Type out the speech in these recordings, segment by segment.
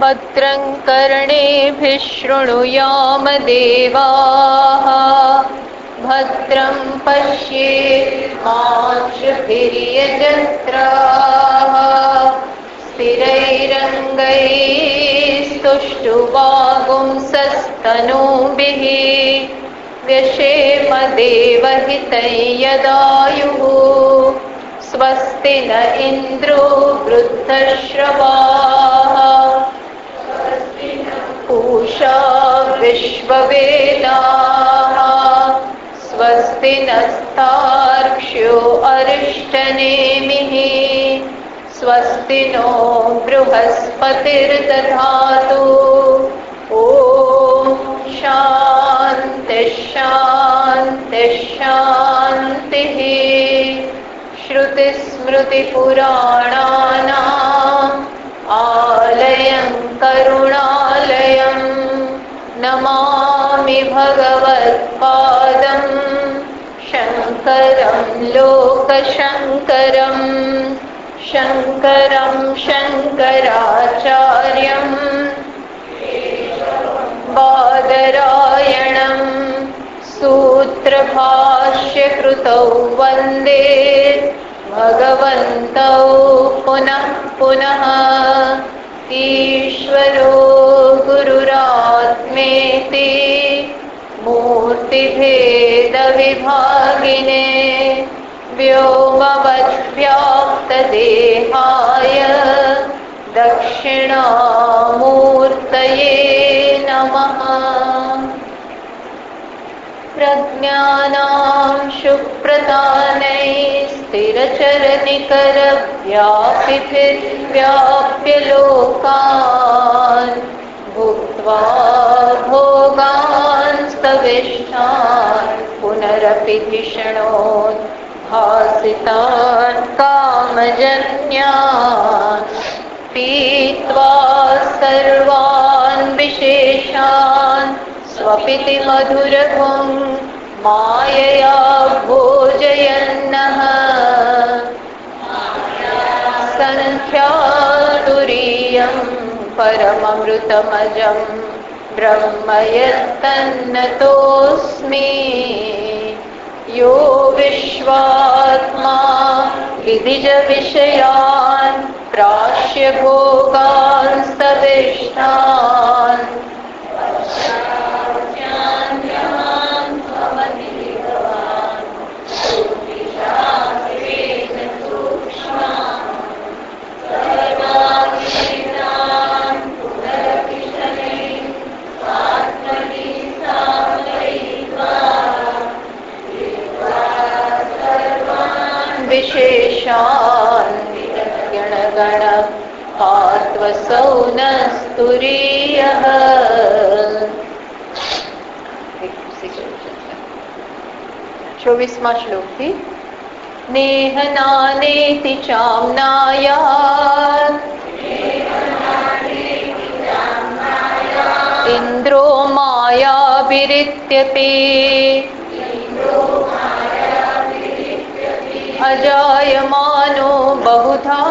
भद्रं कर्णेभिः शृणुयाम देवाः भद्रं पश्येमाक्षभिर्यजत्राः स्थिरैरङ्गैस्तुष्टुवागुंसस्तनूभिः व्यशेम देवहितं यदायुः स्वस्ति न इन्द्रो वृद्धश्रवाः पूषा विश्ववेदाः स्वस्ति नस्तार्क्ष्यो अरिष्टनेमिः स्वस्ति नो बृहस्पतिर्दधातु ॐ शान्ति शान्ति शान्तिः। श्रुतिस्मृतिपुराणानाम् आलयं करुणालयं नमामि भगवत्पादं शङ्करं लोकशङ्करं शङ्करं शङ्कराचार्यं बादरायणं सूत्रभाष्यकृतौ वन्दे भगवन्तौ पुनः पुनः। ईश्वरो गुरुरात्मेति मूर्तिभेदविभागिने व्योमवद्व्याप्तदेहाय दक्षिणामूर्तये नमः। प्रज्ञानां शुप्रदानैः स्थिरचरनिकरव्यापिभिर्व्याप्य लोकान् भुक्त्वा भोगान् स्तविष्ठान् पुनरपि धिषणोन् भासितान् कामजन्यान् पीत्वा सर्वान् विशेषान् स्वपिति मधुरभुं मायया भोजयन्नः सन्ख्यातुरीयं परममृतमजं ब्रह्म यत्तन्नतोऽस्मि। यो विश्वात्मा विदिजविषयान् प्राश्य भोगान् स्तविष्ठान् विशेषान् गणगण आत्वसौ न स्तुरीयः। 24मा श्लोक थी। नेह नानेति चाम्नायात् इन्द्रो मायाभिरित्यपि अजायमानो बहुधा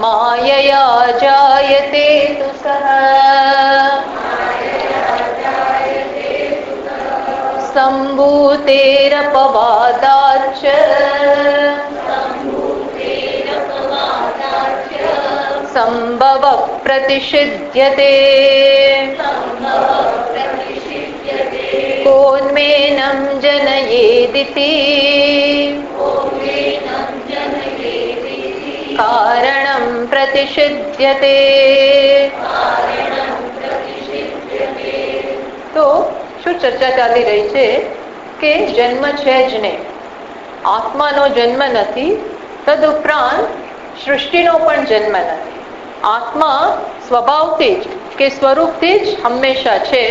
मायया जायते तु सः सम्भूतेरपवादाच्च सम्भव प्रतिषिध्यते कोन्मेनं जनयेदिति कारणं प्रतिषिध्यते। तो શું ચર્ચા ચાલી રહી છે કે જન્મ છે જ નહીં, આત્માનો જન્મ નથી, તદુપરાંત સૃષ્ટિનો પણ જન્મ નથી. આત્મા સ્વભાવથી જ કે સ્વરૂપથી જ હંમેશા છે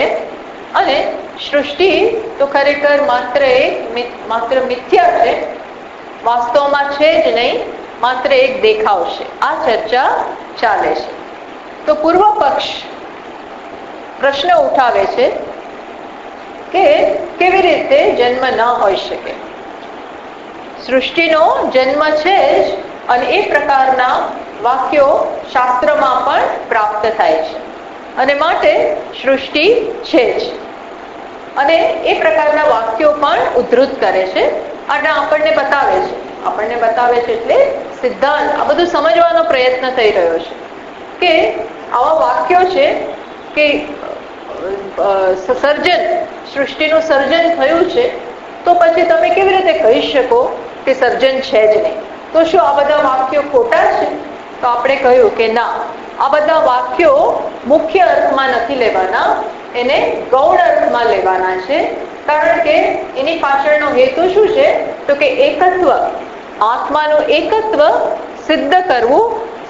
અને સૃષ્ટિ તો ખરેખર માત્ર મિથ્યા છે, વાસ્તવમાં છે જ નહીં, માત્ર એક દેખાવ છે. આ ચર્ચા ચાલે છે. તો પૂર્વ પક્ષ પ્રશ્ન ઉઠાવે છે કે કેવી રીતે જન્મ ન હોઈ શકે. સૃષ્ટિનો જન્મ છે જ અને એ પ્રકારના વાક્યો શાસ્ત્રમાં પણ પ્રાપ્ત થાય છે અને માટે સૃષ્ટિ છે જ. અને એ પ્રકારના વાક્યો પણ ઉદ્ધૃત કરે છે અને આપણને બતાવે છે એટલે સિદ્ધાંત આ બધું સમજવાનો પ્રયત્ન થઈ રહ્યો છે કે આવા વાક્યો છે કે સૃષ્ટિનું સર્જન થયું છે તો પછી તમે કેવી રીતે કહી શકો કે સર્જન છે જ નહીં? તો શું આ બધા વાક્યો ખોટા છે? તો આપણે કહ્યું કે ના, આ બધા વાક્યો મુખ્ય અર્થમાં નથી લેવાના, એને ગૌણ અર્થમાં લેવાના છે. કારણ કે એની પાછળનો હેતુ શું છે? તો કે એકત્વ, આત્માનું એકત્વ સિદ્ધ કરવું,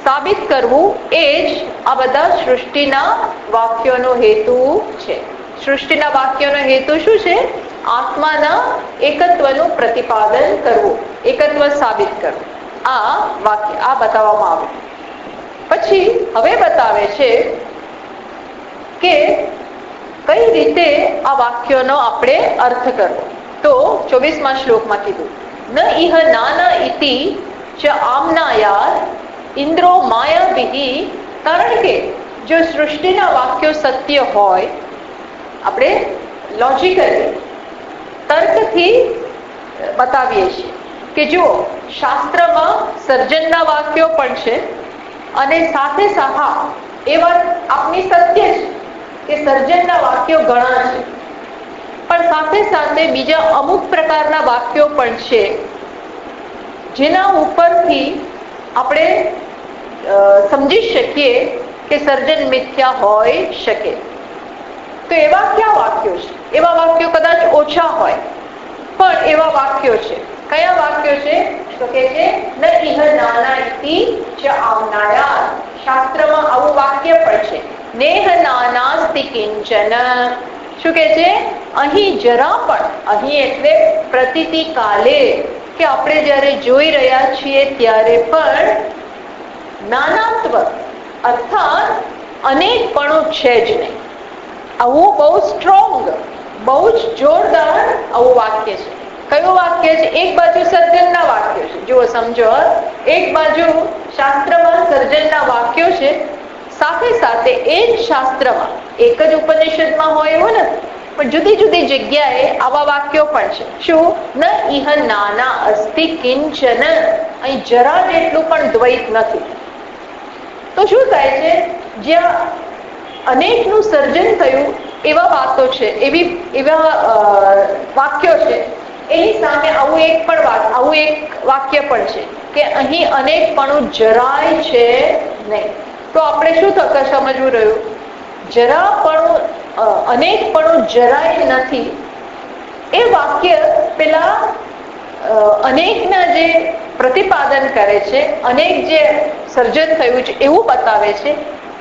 સાબિત કરવું, એ જ આ બધા સૃષ્ટિના વાક્યોનો હેતુ છે. સૃષ્ટિના વાક્યોનો હેતુ શું છે? આત્માના એકત્વનું પ્રતિપાદન કરવું, એકત્વ સાબિત કરવું. આ વાક્ય આ બતાવવામાં આવે. પછી હવે બતાવે છે કે કઈ રીતે આ વાક્યોનો આપણે અર્થ કરવો. તો 24મા શ્લોકમાં કીધું, ન ઇહ નાના ઇતિ ચ આમનાયાર ઇન્દ્રો માયાભિઃ. કારણ કે જો સૃષ્ટિના વાક્યો સત્ય હોય, આપણે લોજિકલી તર્કથી બતાવીએ છીએ કે જો શાસ્ત્રમાં સર્જનના વાક્યો પણ છે અને સાથે એ વાત આપની સત્ય છે કે સર્જનના વાક્યો ઘણા છે, પણ સાથે બીજા અમુક પ્રકારના વાક્યો પણ છે જેના ઉપરથી આપણે સમજી શકીએ કે સર્જન મિથ્યા હોઈ શકે. તો એવા ક્યાં વાક્યો છે? એવા વાક્યો કદાચ ઓછા હોય, પણ એવા વાક્યો છે. કયા વાક્યો છે? તો કે છે ન ઇહ નાના ઇતિ ચ આમનાયાર. શાસ્ત્રમાં આવું વાક્ય પણ છે, નેહ નાનાસ્તિ કિંચન. શું કે છે? અહીં જરા પણ, અહીં એટલે પ્રતીતિ કાલે, કે આપણે જ્યારે જોઈ રહ્યા છીએ ત્યારે પણ નાનાત્વ અર્થાત અનેકપણું છે જ નહીં. આવું બહુ સ્ટ્રોંગ, બહુ જ જોરદાર આવું વાક્ય છે. કયું વાક્ય છે? એક બાજુ સર્જનના વાક્યો છે, જુઓ સમજો, એક બાજુ શાસ્ત્રમાં સર્જનના વાક્યો છે, સાથે એ જ શાસ્ત્રમાં, એક જ ઉપનિષદમાં હોય એવું નથી, પણ જુદી જુદી જગ્યાએ આવા વાક્યો પણ છે. શું? ન ઇહ નાના અસ્તિ કિંચન. અહીં જરા જેટલું પણ દ્વૈત નથી. તો શું થાય છે? જ્યાં અનેકનું સર્જન થયું એવા વાતો છે, એવા વાક્યો છે, એની સામે આવું એક વાક્ય પણ છે કે અહીં અનેકપણું જરાય છે નહીં. તો આપણે શું સમજવું રહ્યું? અનેકપણું જરાય નથી એ વાક્ય પેલા અનેકના જે પ્રતિપાદન કરે છે, અનેક જે સર્જન થયું છે એવું બતાવે છે,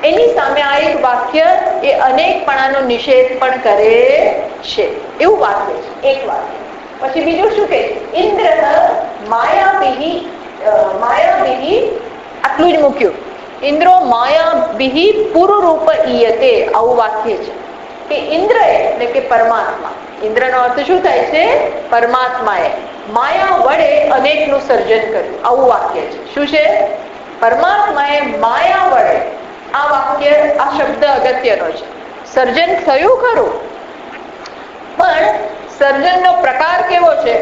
એની સામે આ એક વાક્ય એ અનેકપણાનો નિષેધ પણ કરે છે એવું વાક્ય છે, એક વાક્ય. પછી બીજું શું કહે? ઇન્દ્ર માયાભિઃ. આટલું જ મૂક્યું. ઇન્દ્રો માયાભિઃ પુરુરૂપ ઈયતે. આવું વાક્ય છે કે ઇન્દ્ર એટલે કે પરમાત્મા, ઇન્દ્રનો અર્થ શું થાય છે? પરમાત્માએ માયા વડે અનેકનું સર્જન કર્યું. આવું વાક્ય છે. શું છે? પરમાત્માએ માયા વડે. આ વાક્ય, આ શબ્દ અગત્યનો છે. સર્જન થયું ખરું, પણ સર્જનનો પ્રકાર કેવો છે?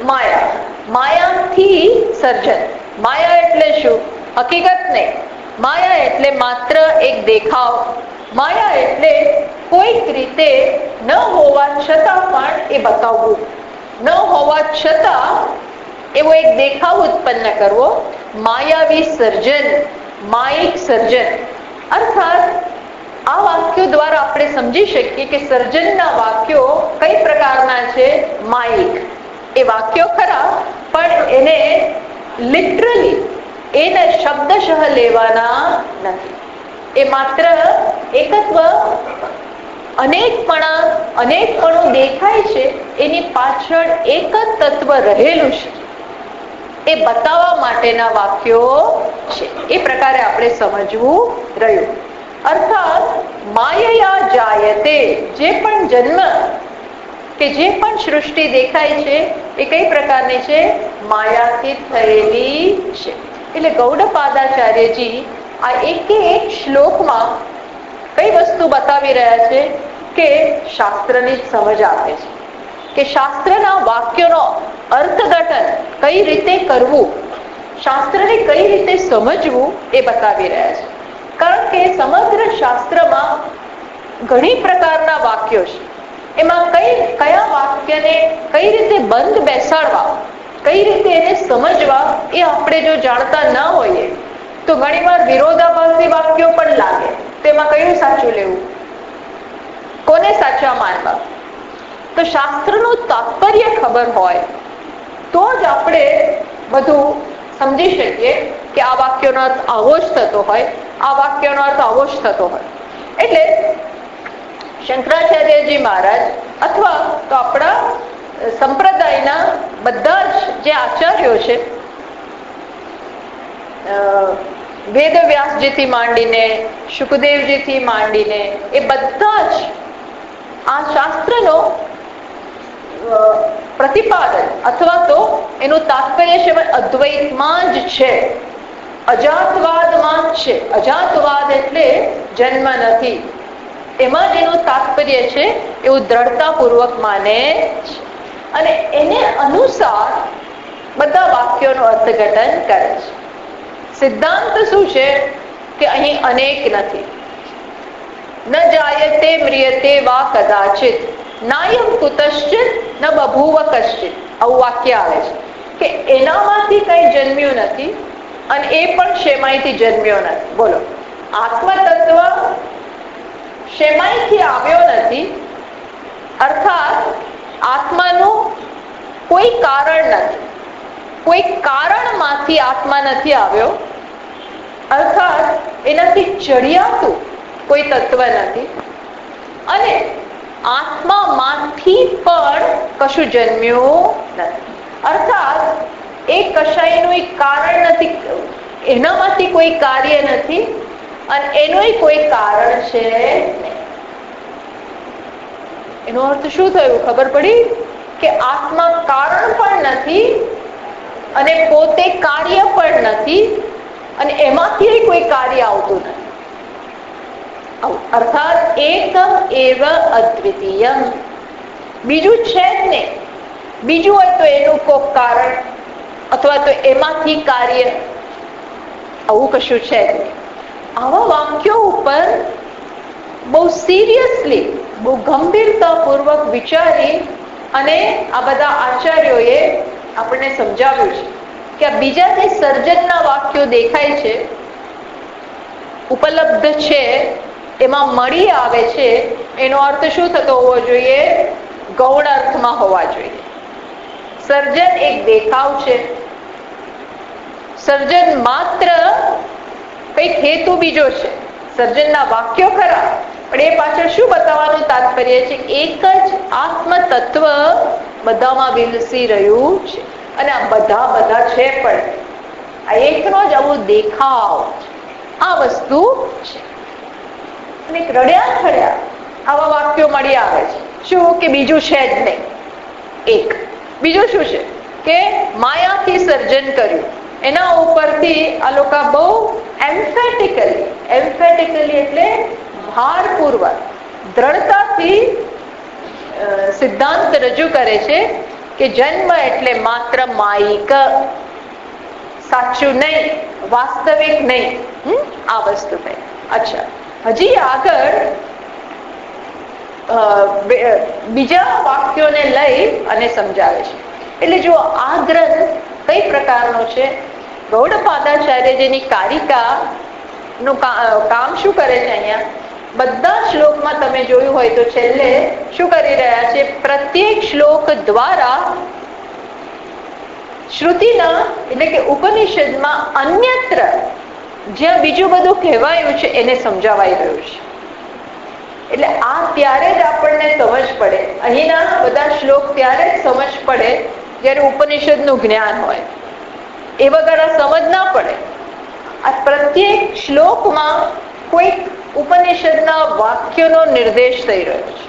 માયા. માયાથી સર્જન. માયા એટલે શું? હકીકત નહીં. માયા એટલે માત્ર એક દેખાવ. માયા એટલે કોઈક રીતે ન હોવા છતાં પણ એ બતાવવું, ન હોવા છતાં એવો એક દેખાવ ઉત્પન્ન કરવો. માયાવી સર્જન, માયિક સર્જન. અર્થાત આ વાક્યો દ્વારા આપણે સમજી શકીએ કે સર્જનના વાક્યો કઈ પ્રકારના છે? માયિક. એ વાક્યો ખરા, પણ એને લિટરલી એને શબ્દશઃ લેવાના નથી. એ માત્ર એકત્વ, અનેકપણું દેખાય છે, એની પાછળ એક જ તત્વ રહેલું છે એ બતાવવા માટેના વાક્યો છે. એ પ્રકારે આપણે સમજવું રહ્યું. અર્થાત માયયા જાયતે. જે પણ જન્મ કે જે પણ સૃષ્ટિ દેખાય છે એ કઈ પ્રકારની છે? માયાથી થયેલી છે. એટલે ગૌડપાદાચાર્યજી આ એક શ્લોકમાં કઈ વસ્તુ બતાવી રહ્યા છે કે શાસ્ત્રની સમજ આપે છે કે શાસ્ત્રના વાક્યોનો અર્થઘટન કઈ રીતે કરવું, શાસ્ત્રને કઈ રીતે સમજવું એ બતાવી રહ્યા છે. કારણ કે સમગ્ર શાસ્ત્રમાં ઘણી પ્રકારના વાક્યો છે. એમાં કયા વાક્યને કઈ રીતે બંધ બેસાડવા, કઈ રીતે એને સમજવા એ આપણે જો જાણતા ન હોઈએ તો ઘણીવાર વિરોધાભાસી વાક્યો પણ લાગે. તેમાં કયું સાચું લેવું, કોને સાચા માનવા? તો શાસ્ત્રનું તાત્પર્ય ખબર હોય તો જ આપણે બધું સમજી શકીએ કે આ વાક્યનો અર્થ આવો જ થતો હોય, આ વાક્યનો અર્થ આવો જ થતો હોય. એટલે શંકરાચાર્યજી મહારાજ અથવા તો આપણા સંપ્રદાયના બધા જ જે આચાર્યો છે, વેદવ્યાસજીથી માંડીને શુકદેવજીથી માંડીને એ બધા જ આ શાસ્ત્રનો પ્રતિપાદન અથવા તો એનું તાત્પર્ય છે અદ્વૈતમાં જ છે, અજાતવાદમાં જ છે. અજાતવાદ એટલે જન્મ નથી, એમાં જ એનું તાત્પર્ય છે એવું દ્રઢતાપૂર્વક માને છે અને એને અનુસાર બધા વાક્યોનું અર્થઘટન કરે છે. સિદ્ધાંત શું છે કે અહીં અનેક નથી. ન જાયતે મ્રિયતે વા કદાચિત નાયમ કુતશ્ચિત ન બભૂવ કશ્ચિત, આવું વાક્ય આવે છે કે એનામાંથી કઈ જન્મ્યું નથી અને એ પણ શેમાઈથી જન્મ્યો નથી. બોલો, આત્મતત્વ શેમાઈથી આવ્યો નથી, અર્થાત આત્માનું કોઈ કારણ નથી, કોઈ કારણમાંથી આત્મા નથી આવ્યો, અર્થાત એનાથી ચડિયાતું કોઈ તત્વ નથી અને આત્મામાંથી પણ કશું જન્મ્યું નથી. અર્થાત એ કશાયનું કારણ નથી, એનામાંથી કોઈ કાર્ય નથી અને એનું કોઈ કારણ છે નહીં. એનો અર્થ શું થયું ખબર પડી કે આત્મા કારણ પણ નથી અને પોતે કાર્ય પણ નથી અને એમાંથી કોઈ કાર્ય આવતું નથી. અર્થાત એકમ એવ અદ્વિતીયમ, બીજું છે જ નહીં. બીજું હોય તો એનું કોઈ કારણ અથવા તો એમાંથી કાર્ય, આવું કશું છે જ નહીં. આવા વાક્યો ઉપર બહુ સિરિયસલી, બહુ ગંભીરતાપૂર્વક વિચારી અને આ બધા આચાર્યોએ આપણને સમજાવ્યું છે કે આ બીજા જે સર્જનના વાક્યો દેખાય છે, ઉપલબ્ધ છે, એમાં મળી આવે છે, એનો અર્થ શું થતો હોવો જોઈએ? ગૌણ અર્થમાં હોવા જોઈએ. સર્જન એક દેખાવ છે, સર્જન માત્ર કઈક હેતુ બીજો છે. સર્જનના વાક્યો ખરા પણ એ પાછળ શું બતાવવાનું તાત્પર્ય છે? એક જ આત્મ તત્વ બધામાં વિલસી રહ્યું છે અને આ બધા છે પણ આ એકનો જ આવું દેખાવ, આ વસ્તુ છે. અને રડ્યા ખડ્યા આવા વાક્યો મળી આવે છે. શું કે બીજું છે જ નહીં. એક બીજું શું છે કે માયાથી સર્જન કર્યું, એના ઉપરથી આ લોકો બહુ એમ્ફેટિકલી એટલે ભારપૂર્વક દ્રઢતાથી સિદ્ધાંત રજૂ કરે છે કે જન્મ એટલે માત્ર માયિક, સાચું નહીં, વાસ્તવિક નહીં. આ વસ્તુ નહીં. અચ્છા, હજી આગળ બીજા વાક્યોને લઈ અને સમજાવે છે. એટલે જો આ ગ્રંથ કઈ પ્રકારનો છે? ગૌડપાદાચાર્યજીની કારિકા નું કામ શું કરે છે? અહીંયા બધા શ્લોકમાં તમે જોયું હોય તો છેલ્લે શું કરી રહ્યા છે? પ્રત્યેક શ્લોક દ્વારા શ્રુતિના એટલે કે ઉપનિષદમાં અન્યત્ર જ્યાં બીજું બધું કહેવાયું છે એને સમજાવાઈ રહ્યું છે. એટલે આ ત્યારે જ આપણને સમજ પડે, અહીંના બધા શ્લોક ત્યારે જ સમજ પડે જ્યારે ઉપનિષદનું જ્ઞાન હોય. એ વગર આ સમજ ના પડે. આ પ્રત્યેક શ્લોકમાં કોઈક ઉપનિષદના વાક્યનો નિર્દેશ થઈ રહ્યો છે.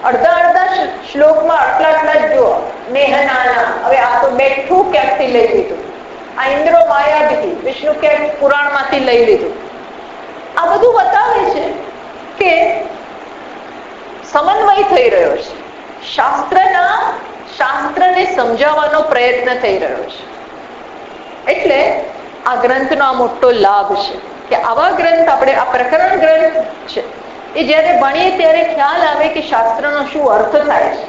અડધા શ્લોકમાં આટલા જ જુઓ, નેહનાના, હવે આ તો બેઠું ક્યાંકથી લઈ લીધું, આ ઇન્દ્રો માયાથી, વિષ્ણુ કે પુરાણમાંથી લઈ લીધું. આ બધું બતાવે છે કે સમન્વય થઈ રહ્યો છે. શાસ્ત્રને સમજાવવાનો પ્રયત્ન થઈ રહ્યો છે. એટલે આ ગ્રંથનો આ મોટો લાભ છે કે આવા ગ્રંથ આપણે, આ પ્રકરણ ગ્રંથ છે એ જ્યારે ભણીએ ત્યારે ખ્યાલ આવે કે શાસ્ત્રનો શું અર્થ થાય છે.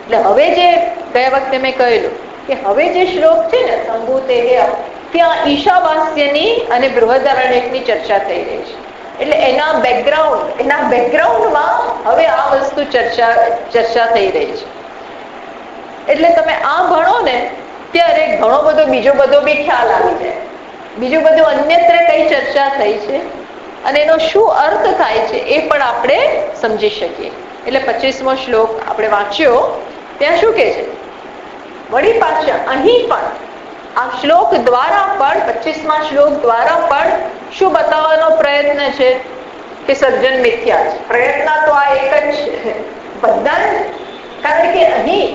એટલે હવે જે ગયા વખતે મેં કહેલું કે હવે જે શ્લોક છે ને સંભૂતે, ત્યાં ઈશાવાસ્યની અને બૃહદારણ્યકની ચર્ચા થઈ રહી છે. એટલે એના બેકગ્રાઉન્ડમાં હવે આ વસ્તુ ચર્ચા થઈ રહી છે. એટલે તમે આ ભણો ને ત્યારે ઘણો બધો બીજો બધો બી ખ્યાલ આવી જાય. બીજું બધું અન્યત્ર કઈ ચર્ચા થઈ છે અને એનો શું અર્થ થાય છે એ પણ આપણે સમજી શકીએ. એટલે 25મો શ્લોક આપણે વાંચ્યો, ત્યાં શું કહે છે? વળી પાછા અહીં પણ આ શ્લોક દ્વારા પણ, 25મા શ્લોક દ્વારા પણ શું બતાવવાનો પ્રયત્ન છે કે સર્જન મિથ્યા છે. પ્રયત્ન તો આ એક જ છે બધા. કારણ કે અહીં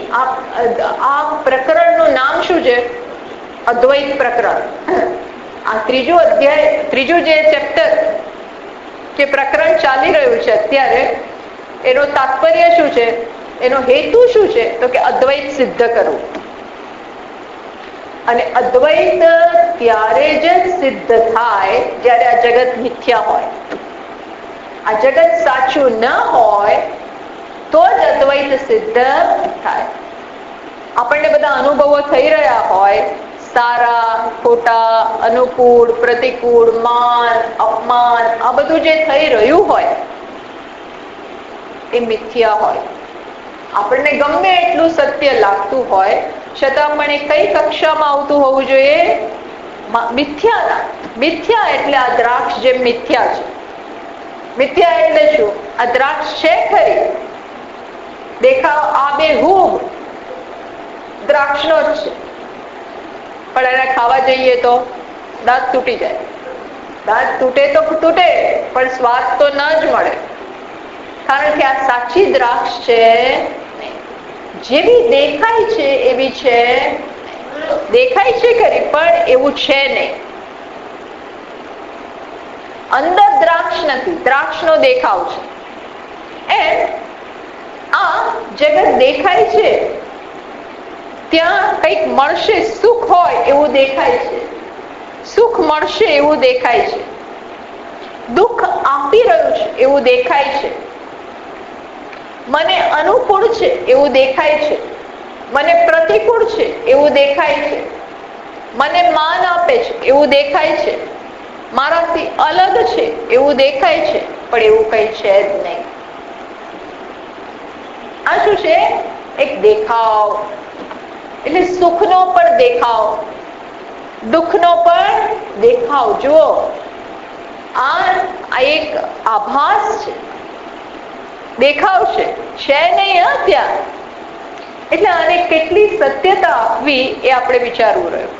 આ પ્રકરણનું નામ શું છે? અદ્વૈત પ્રકરણ. આ ત્રીજું જે ચેપ્ટર કે પ્રકરણ ચાલી રહ્યું છે અત્યારે, એનો તાત્પર્ય શું છે, એનો હેતુ શું છે? તો કે અદ્વૈત સિદ્ધ કરવું. અને અદ્વૈત ત્યારે જ સિદ્ધ થાય જ્યારે આ જગત મિથ્યા હોય. આ જગત સાચું ન હોય તો જ અદ્વૈત સિદ્ધ થાય. આપણને બધા અનુભવો થઈ રહ્યા હોય, સારા ખોટા, અનુકૂળ પ્રતિકૂળ, માન અપમાન, આ બધું જે થઈ રહ્યું હોય એ મિથ્યા હોય. આપણને ગમે એટલું સત્ય લાગતું હોય છતાં પણ એ કઈ કક્ષામાં આવતું હોવું જોઈએ? મિથ્યાના. મિથ્યા એટલે આ દ્રાક્ષ જે મિથ્યા છે. મિથ્યા એટલે શું? આ દ્રાક્ષ છે ખરી, દેખાવ આબેહૂબ દ્રાક્ષનો જ છે, પણ એને ખાવા જઈએ તો દાંત તૂટી જાય. દાંત તૂટે તો તૂટે, પણ સ્વાદ તો ન જ મળે. કારણ કે આ સાચી દ્રાક્ષ છે. જેવી દેખાય છે એવી છે, દેખાય છે ખરી પણ એવું છે નહીં. અંદર દ્રાક્ષ નથી, દ્રાક્ષનો દેખાવ છે. એમ આ જગત દેખાય છે, ત્યાં કંઈક મળશે, સુખ હોય એવું દેખાય છે, સુખ મળશે એવું દેખાય છે, દુઃખ આપી રહ્યું છે એવું દેખાય છે, મને અનુકૂળ છે એવું દેખાય છે, મને પ્રતિકૂળ છે એવું દેખાય છે, મને માન આપે છે એવું દેખાય છે, મારાથી અલગ છે એવું દેખાય છે, પણ એવું કઈ છે જ નહીં. આ શું છે? એક દેખાવ. એટલે સુખનો પણ દેખાવ, દુઃખનો પણ દેખાવ. જુઓ, આ એક આભાસ છે, દેખાવ છે નહીં ત્યાં. એટલે આને કેટલી સત્યતા આપવી એ આપણે વિચારવું રહ્યું.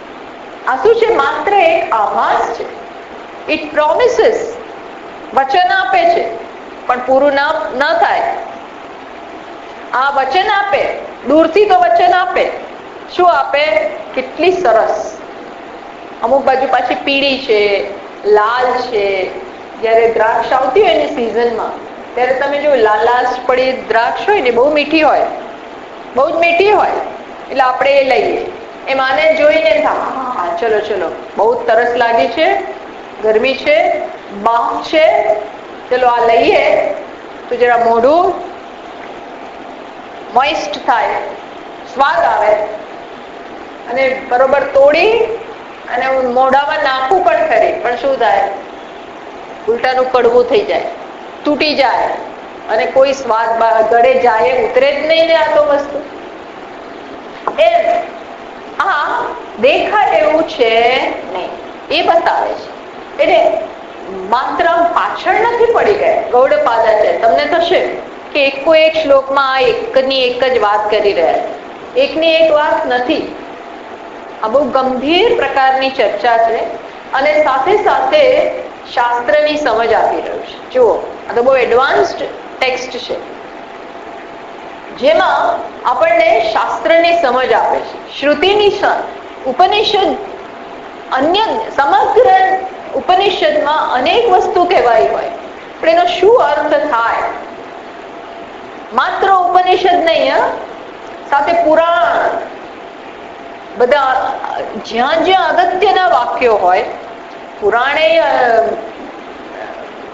આ શું છે? માત્ર એક આભાસ છે. ઇટ પ્રોમિસીસ, વચન આપે છે પણ પૂરું ન થાય. આ વચન આપે, દૂરથી તો વચન આપે. શું આપે? કેટલી સરસ. અમુક બાજુ પાછી પીળી છે, લાલ છે. જયારે દ્રાક્ષ આવતી હોય ને સિઝનમાં, ત્યારે તમે જો લાલાશ પડી દ્રાક્ષ હોય ને, બહુ મીઠી હોય, બહુ જ મીઠી હોય. એટલે આપણે એ લઈએ. એ માને જોઈને હા ચલો ચલો, બહુ તરસ લાગી છે, ગરમી છે, બાફ છે, ચલો આ લઈએ તો જરા મોઢું મોઇસ્ટ થાય, સ્વાદ આવે. અને બરોબર તોડી અને મોઢામાં નાખવું પણ ખરી, પણ શું થાય? ઉલટાનું કડવું થઈ જાય, તૂટી જાય, અને કોઈ સ્વાદ ગળે જાય ઉતરે જ નહીં ને. આ તો વસ્તુ એમ આ દેખાય એવું છે નહીં, એ બતાવે છે. એટલે માત્ર પાછળ નથી પડી ગયા ગૌડપાદા છે. તમને થશે કે એકો એક શ્લોકમાં આ એકની એક જ વાત કરી રહ્યા છે, એકની એક વાત નથી. આ બહુ ગંભીર પ્રકારની ચર્ચા છે અને સાથે સાથે શાસ્ત્રની સમજ આપી રહ્યું છે. જુઓ, આ તો બહુ એડવાન્સ્ડ ટેક્સ્ટ છે, જેમાં આપણને શાસ્ત્રની સમજ આપે છે, શ્રુતિની ઉપનિષદ અન્ય સમગ્ર ઉપનિષદમાં અનેક વસ્તુ કહેવાય હોય, પણ એનો શું અર્થ થાય? માત્ર ઉપનિષદ નહીં, સાથે પુરાણ, બધા જ્યાં જ્યાં અગત્યના વાક્યો હોય, પુરાણે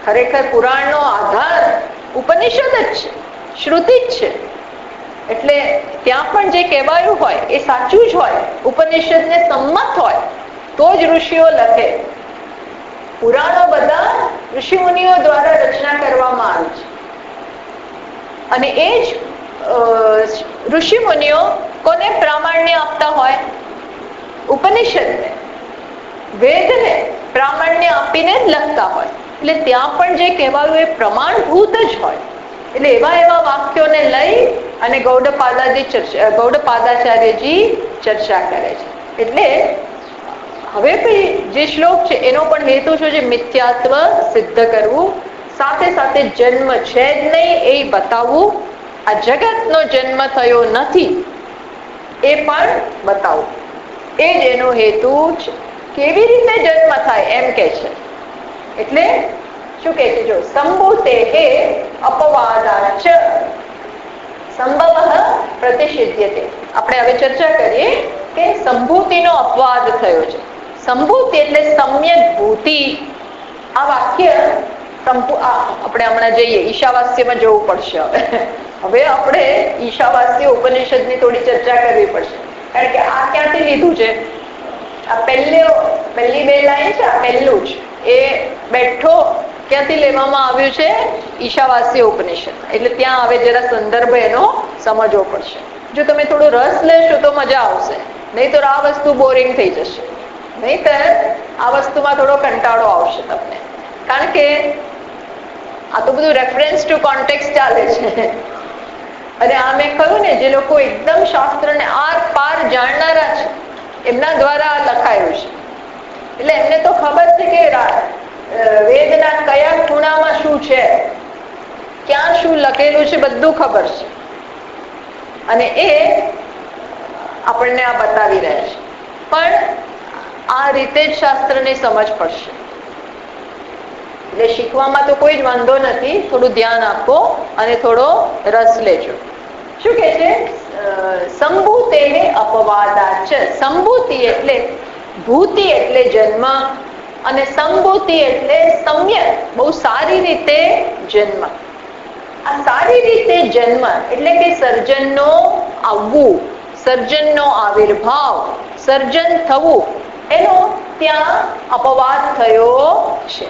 ખરેખર પુરાણનો આધાર ઉપનિષદ જ છે, શ્રુતિ જ છે. એટલે ત્યાં પણ જે કહેવાયું હોય એ સાચું જ હોય, ઉપનિષદને સંમત હોય તો જ ઋષિઓ લખે. પુરાણો બધા ઋષિમુનિઓ દ્વારા રચના કરવામાં આવી છે, અને એ જ ઋષિમુનિઓ કોને પ્રામાણ્ય આપતા હોય? ઉપનિષદને, વેદને પ્રામાણ્ય આપીને જ લખતા હોય. એટલે ત્યાં પણ જે કહેવાયું એ પ્રમાણભૂત જ હોય. એટલે એવા વાક્યોને લઈ અને ગૌડપાદાચાર્યજી ચર્ચા કરે છે. એટલે હવે જે શ્લોક છે એનો પણ હેતુ શું છે? મિથ્યાત્વ સિદ્ધ કરવું, સાથે સાથે જન્મ છે જ નહીં એ બતાવવું, આ જગતનો જન્મ થયો નથી એ પણ બતાવવું. એ જ એનો હેતુ છે. કેવી રીતે જન્મ થાય એમ કે છે. એટલે શું કે છે? જો સંભૂતે અપવાદાચ સંભવ પ્રતિષિધ્યતે. આપણે હવે ચર્ચા કરીએ કે સંભૂતિનો અપવાદ થયો છે. સંભૂતિ એટલે સમ્યક ભૂતિ. આ વાક્ય આપણે હમણાં જઈએ, ઈશાવાસ્યમાં જવું પડશે. હવે આપણે ઈશાવાસ્ય ઉપનિષદની થોડી ચર્ચા કરવી પડશે, કારણ કે આ ક્યાંથી લીધું છે? આ પહેલી બે લાઈન છે, આ પહેલું જ એ બેઠો ક્યાંથી લેવામાં આવ્યું છે? ઈશાવાસ્ય ઉપનિષદ. એટલે ત્યાં હવે જરા સંદર્ભ એનો સમજવો પડશે. જો તમે થોડો રસ લેશો તો મજા આવશે, નહીતર આ વસ્તુ બોરિંગ થઈ જશે. નહીતર આ વસ્તુમાં થોડો કંટાળો આવશે તમને, કારણ કે આ તો બધું રેફરન્સ ટુ કોન્ટેક્સ્ટ ચાલે છે. અને આ મેં કહ્યું ને, જે લોકો એકદમ શાસ્ત્રને આર પાર જાણનારા છે એમના દ્વારા આ લખાયું છે. એટલે એમને તો ખબર છે કે વેદના કયા ખૂણામાં શું છે, ક્યાં શું લખેલું છે, બધું ખબર છે. અને એ આપણને આ બતાવી રહ્યા છે. પણ આ રીતે જ શાસ્ત્રને સમજ પડશે. એટલે શીખવામાં તો કોઈ જ વાંધો નથી, થોડું ધ્યાન આપો અને થોડો રસ લેજો. શું કે છે? સંભૂતે અપવાદાચ. સંભૂતિ એટલે ભૂતિ એટલે જન્મ, અને સંભૂતિ એટલે સમ્યક, બહુ સારી રીતે જન્મ. આ સારી રીતે જન્મ એટલે કે સર્જનનો આવવું, સર્જનનો આવિર્ભાવ, સર્જન થવું, એનો ત્યાં અપવાદ થયો છે,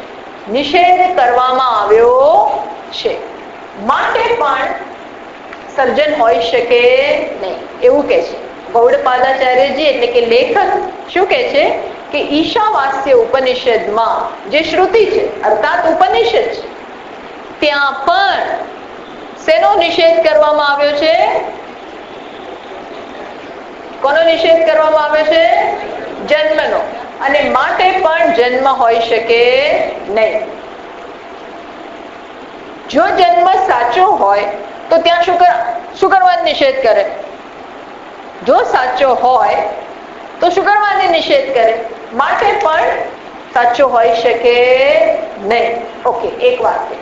નિષેધ કરવામાં આવ્યો છે. માટે પણ સર્જન હોઈ શકે નહીં એવું કે છે ગૌડપાદાચાર્યજી. એટલે કે લેખક શું કે છે કે ઈશાવાસ્ય ઉપનિષદમાં જે શ્રુતિ છે અર્થાત ઉપનિષદ છે, ત્યાં પણ શેનો નિષેધ કરવામાં આવ્યો છે? કોનો નિષેધ કરવામાં આવ્યો છે? જન્મનો. અને માટે પણ જન્મ હોઈ શકે નહીં. જો જન્મ સાચો હોય તો ત્યાં શું કરવાનો નિષેધ કરે? જો સાચો હોય તો શું કરવાનો નિષેધ કરે? માટે પણ સાચો હોઈ શકે નહીં. ઓકે, એક વાક્ય.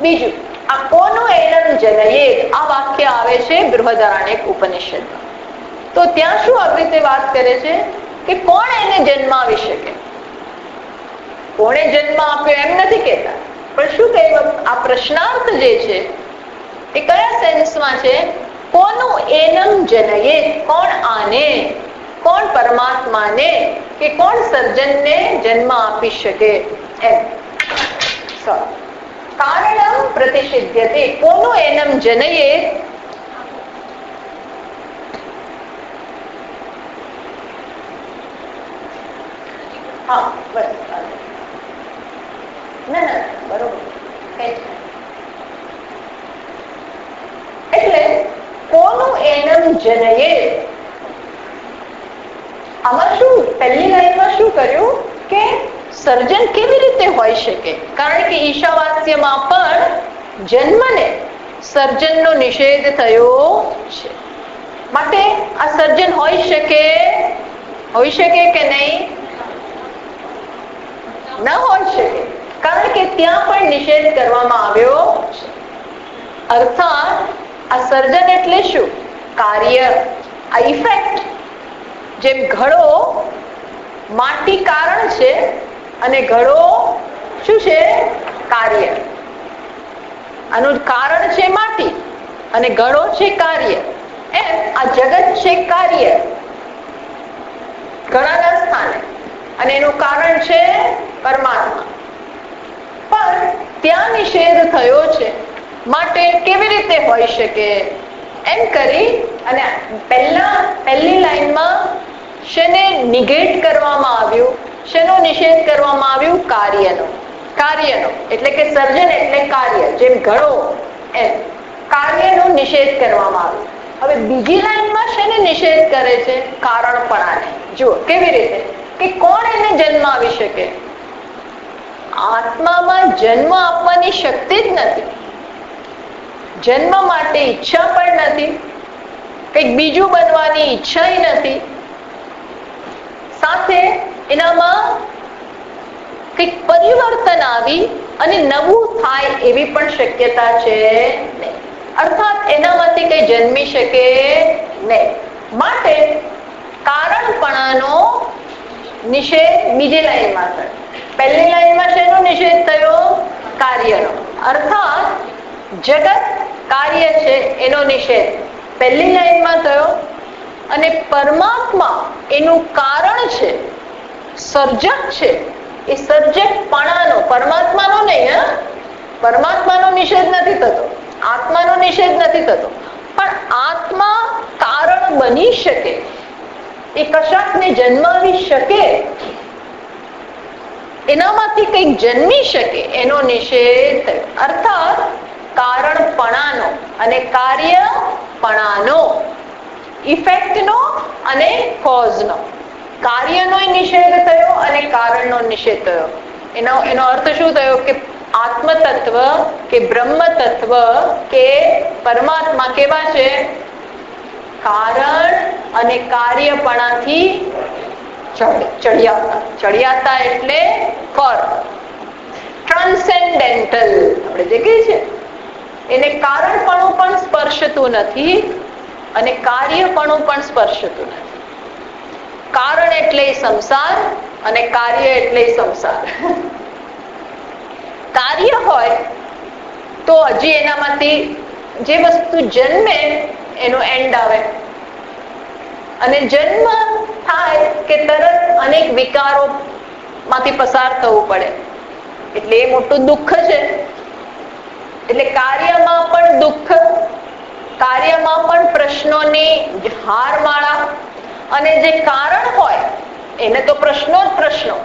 બીજું, આ કોનું એનમ જનયેત, આ વાક્ય આવે છે બૃહદારણ્યક ઉપનિષદમાં. તો ત્યાં શું આવી રીતે વાત કરે છે કે કોણ એને જન્મ આવી શકે? કોણે જન્મ આપ્યો એમ નથી કહેતા, પણ શું કહ્યું? આ પ્રશ્નાર્થ જે છે એ કયા સેન્સમાં છે? કોનું એનમ જનયેત, કોણ આને, કોણ પરમાત્માને કે કોણ સર્જનને જન્મ આપી શકે એમ. કારણમ પ્રતિષિધ્યતે, કોનું એનમ જનયેત. હા બસ, ના બરોબર. એટલે કોનું એનમ જનયેત, આમાં શું પહેલી લાઈનમાં શું કર્યું કે સર્જન કેવી રીતે હોઈ શકે? કારણ કે ઈશાવાસ્યમાં પણ જન્મને સર્જનનો નિષેધ થયો છે, માટે આ સર્જન હોઈ શકે હોઈ શકે કે નહીં? ન હોઈ શકે, કારણ કે ત્યાં પણ નિષેધ કરવામાં આવ્યો છે. અર્થાત આ સર્જન એટલે શું? કાર્ય, આ ઇફેક્ટ. જેમ ઘડો માટી કારણ છે અને ઘડો શું છે? કાર્ય. આનું કારણ છે માટી અને ઘડો છે કાર્ય. એમ આ જગત છે કાર્ય ઘડાના સ્થાને, અને એનું કારણ છે પરમાત્મા. પણ ત્યાં નિષેધ થયો છે, માટે કેવી રીતે હોઈ શકે એમ કરી અને પહેલી લાઈનમાં શેને નિગેટ કરવામાં આવ્યું? શેનો નિષેધ કરવામાં આવ્યું? કાર્યનો. કાર્યનો એટલે કે સર્જન એટલે કાર્ય, જેમ ઘડો એમ કાર્યનો નિષેધ કરવામાં આવ્યો. હવે બીજી લાઈનમાં શેને નિષેધ કરે છે? કારણપણાને. જુઓ કેવી રીતે કે કોણ એને જન્મ આવી શકે? આત્મામાં જન્મ આપવાની શક્તિ જ નથી, જન્મ માટે ઈચ્છા પણ નથી, કંઈક બીજું બનવાની ઈચ્છા નથી, સાથે એનામાં કંઈક પરિવર્તન આવી અને નવું થાય એવી પણ શક્યતા છે નહીં. અર્થાત એનામાંથી કંઈ જન્મી શકે નહીં. માટે કારણપણાનો નિષેધ બીજી લાઈનમાં થયો. પહેલી લાઈનમાં શેનો નિષેધ થયો? કાર્યનો. અર્થાત જગત કાર્ય છે એનો નિષેધ પહેલી લાઈનમાં થયો. અને પરમાત્મા એનું કારણ છે, સર્જક છે. એ સર્જકપણાનો, પરમાત્માનો નહીં, પરમાત્માનો નિષેધ નથી થતો, આત્માનો નિષેધ નથી થતો, પણ આત્મા કારણ બની શકે, એ કશાકને જન્માવી શકે, એનામાંથી કંઈક જન્મી શકે એનો નિષેધ થયો. અર્થાત કારણપણાનો અને કાર્યપણાનો, ઇફેક્ટનો અને કોઝનો, કાર્યનો નિષેધ થયો અને કારણનો નિષેધ થયો. એનો અર્થ શું થયો? કે આત્મ તત્વ કે બ્રહ્મ તત્વ કે પરમાત્મા કેવા છે? કારણ અને કાર્યપણાથી ચડિયાતા. ચડિયાતા એટલે પર, ટ્રાન્સેન્ડેન્ટલ આપણે જે કહીએ છીએ, એને કારણપણું પણ સ્પર્શતું નથી અને કાર્યપણું પણ સ્પર્શતું નથી. કારણ એટલે સંસાર અને કાર્ય એટલે સંસાર. કાર્ય હોય તો હજી એનામાંથી જે વસ્તુ જન્મે એનો એન્ડ આવે, અને જન્મ થાય કે તરત અનેક વિકારો માંથી પસાર થવું પડે, એટલે એ મોટું દુઃખ છે. એટલે કાર્યમાં પણ દુઃખ, કાર્યમાં પણ પ્રશ્નોની હારમાળા, અને જે કારણ હોય એને તો પ્રશ્નો જ પ્રશ્નો,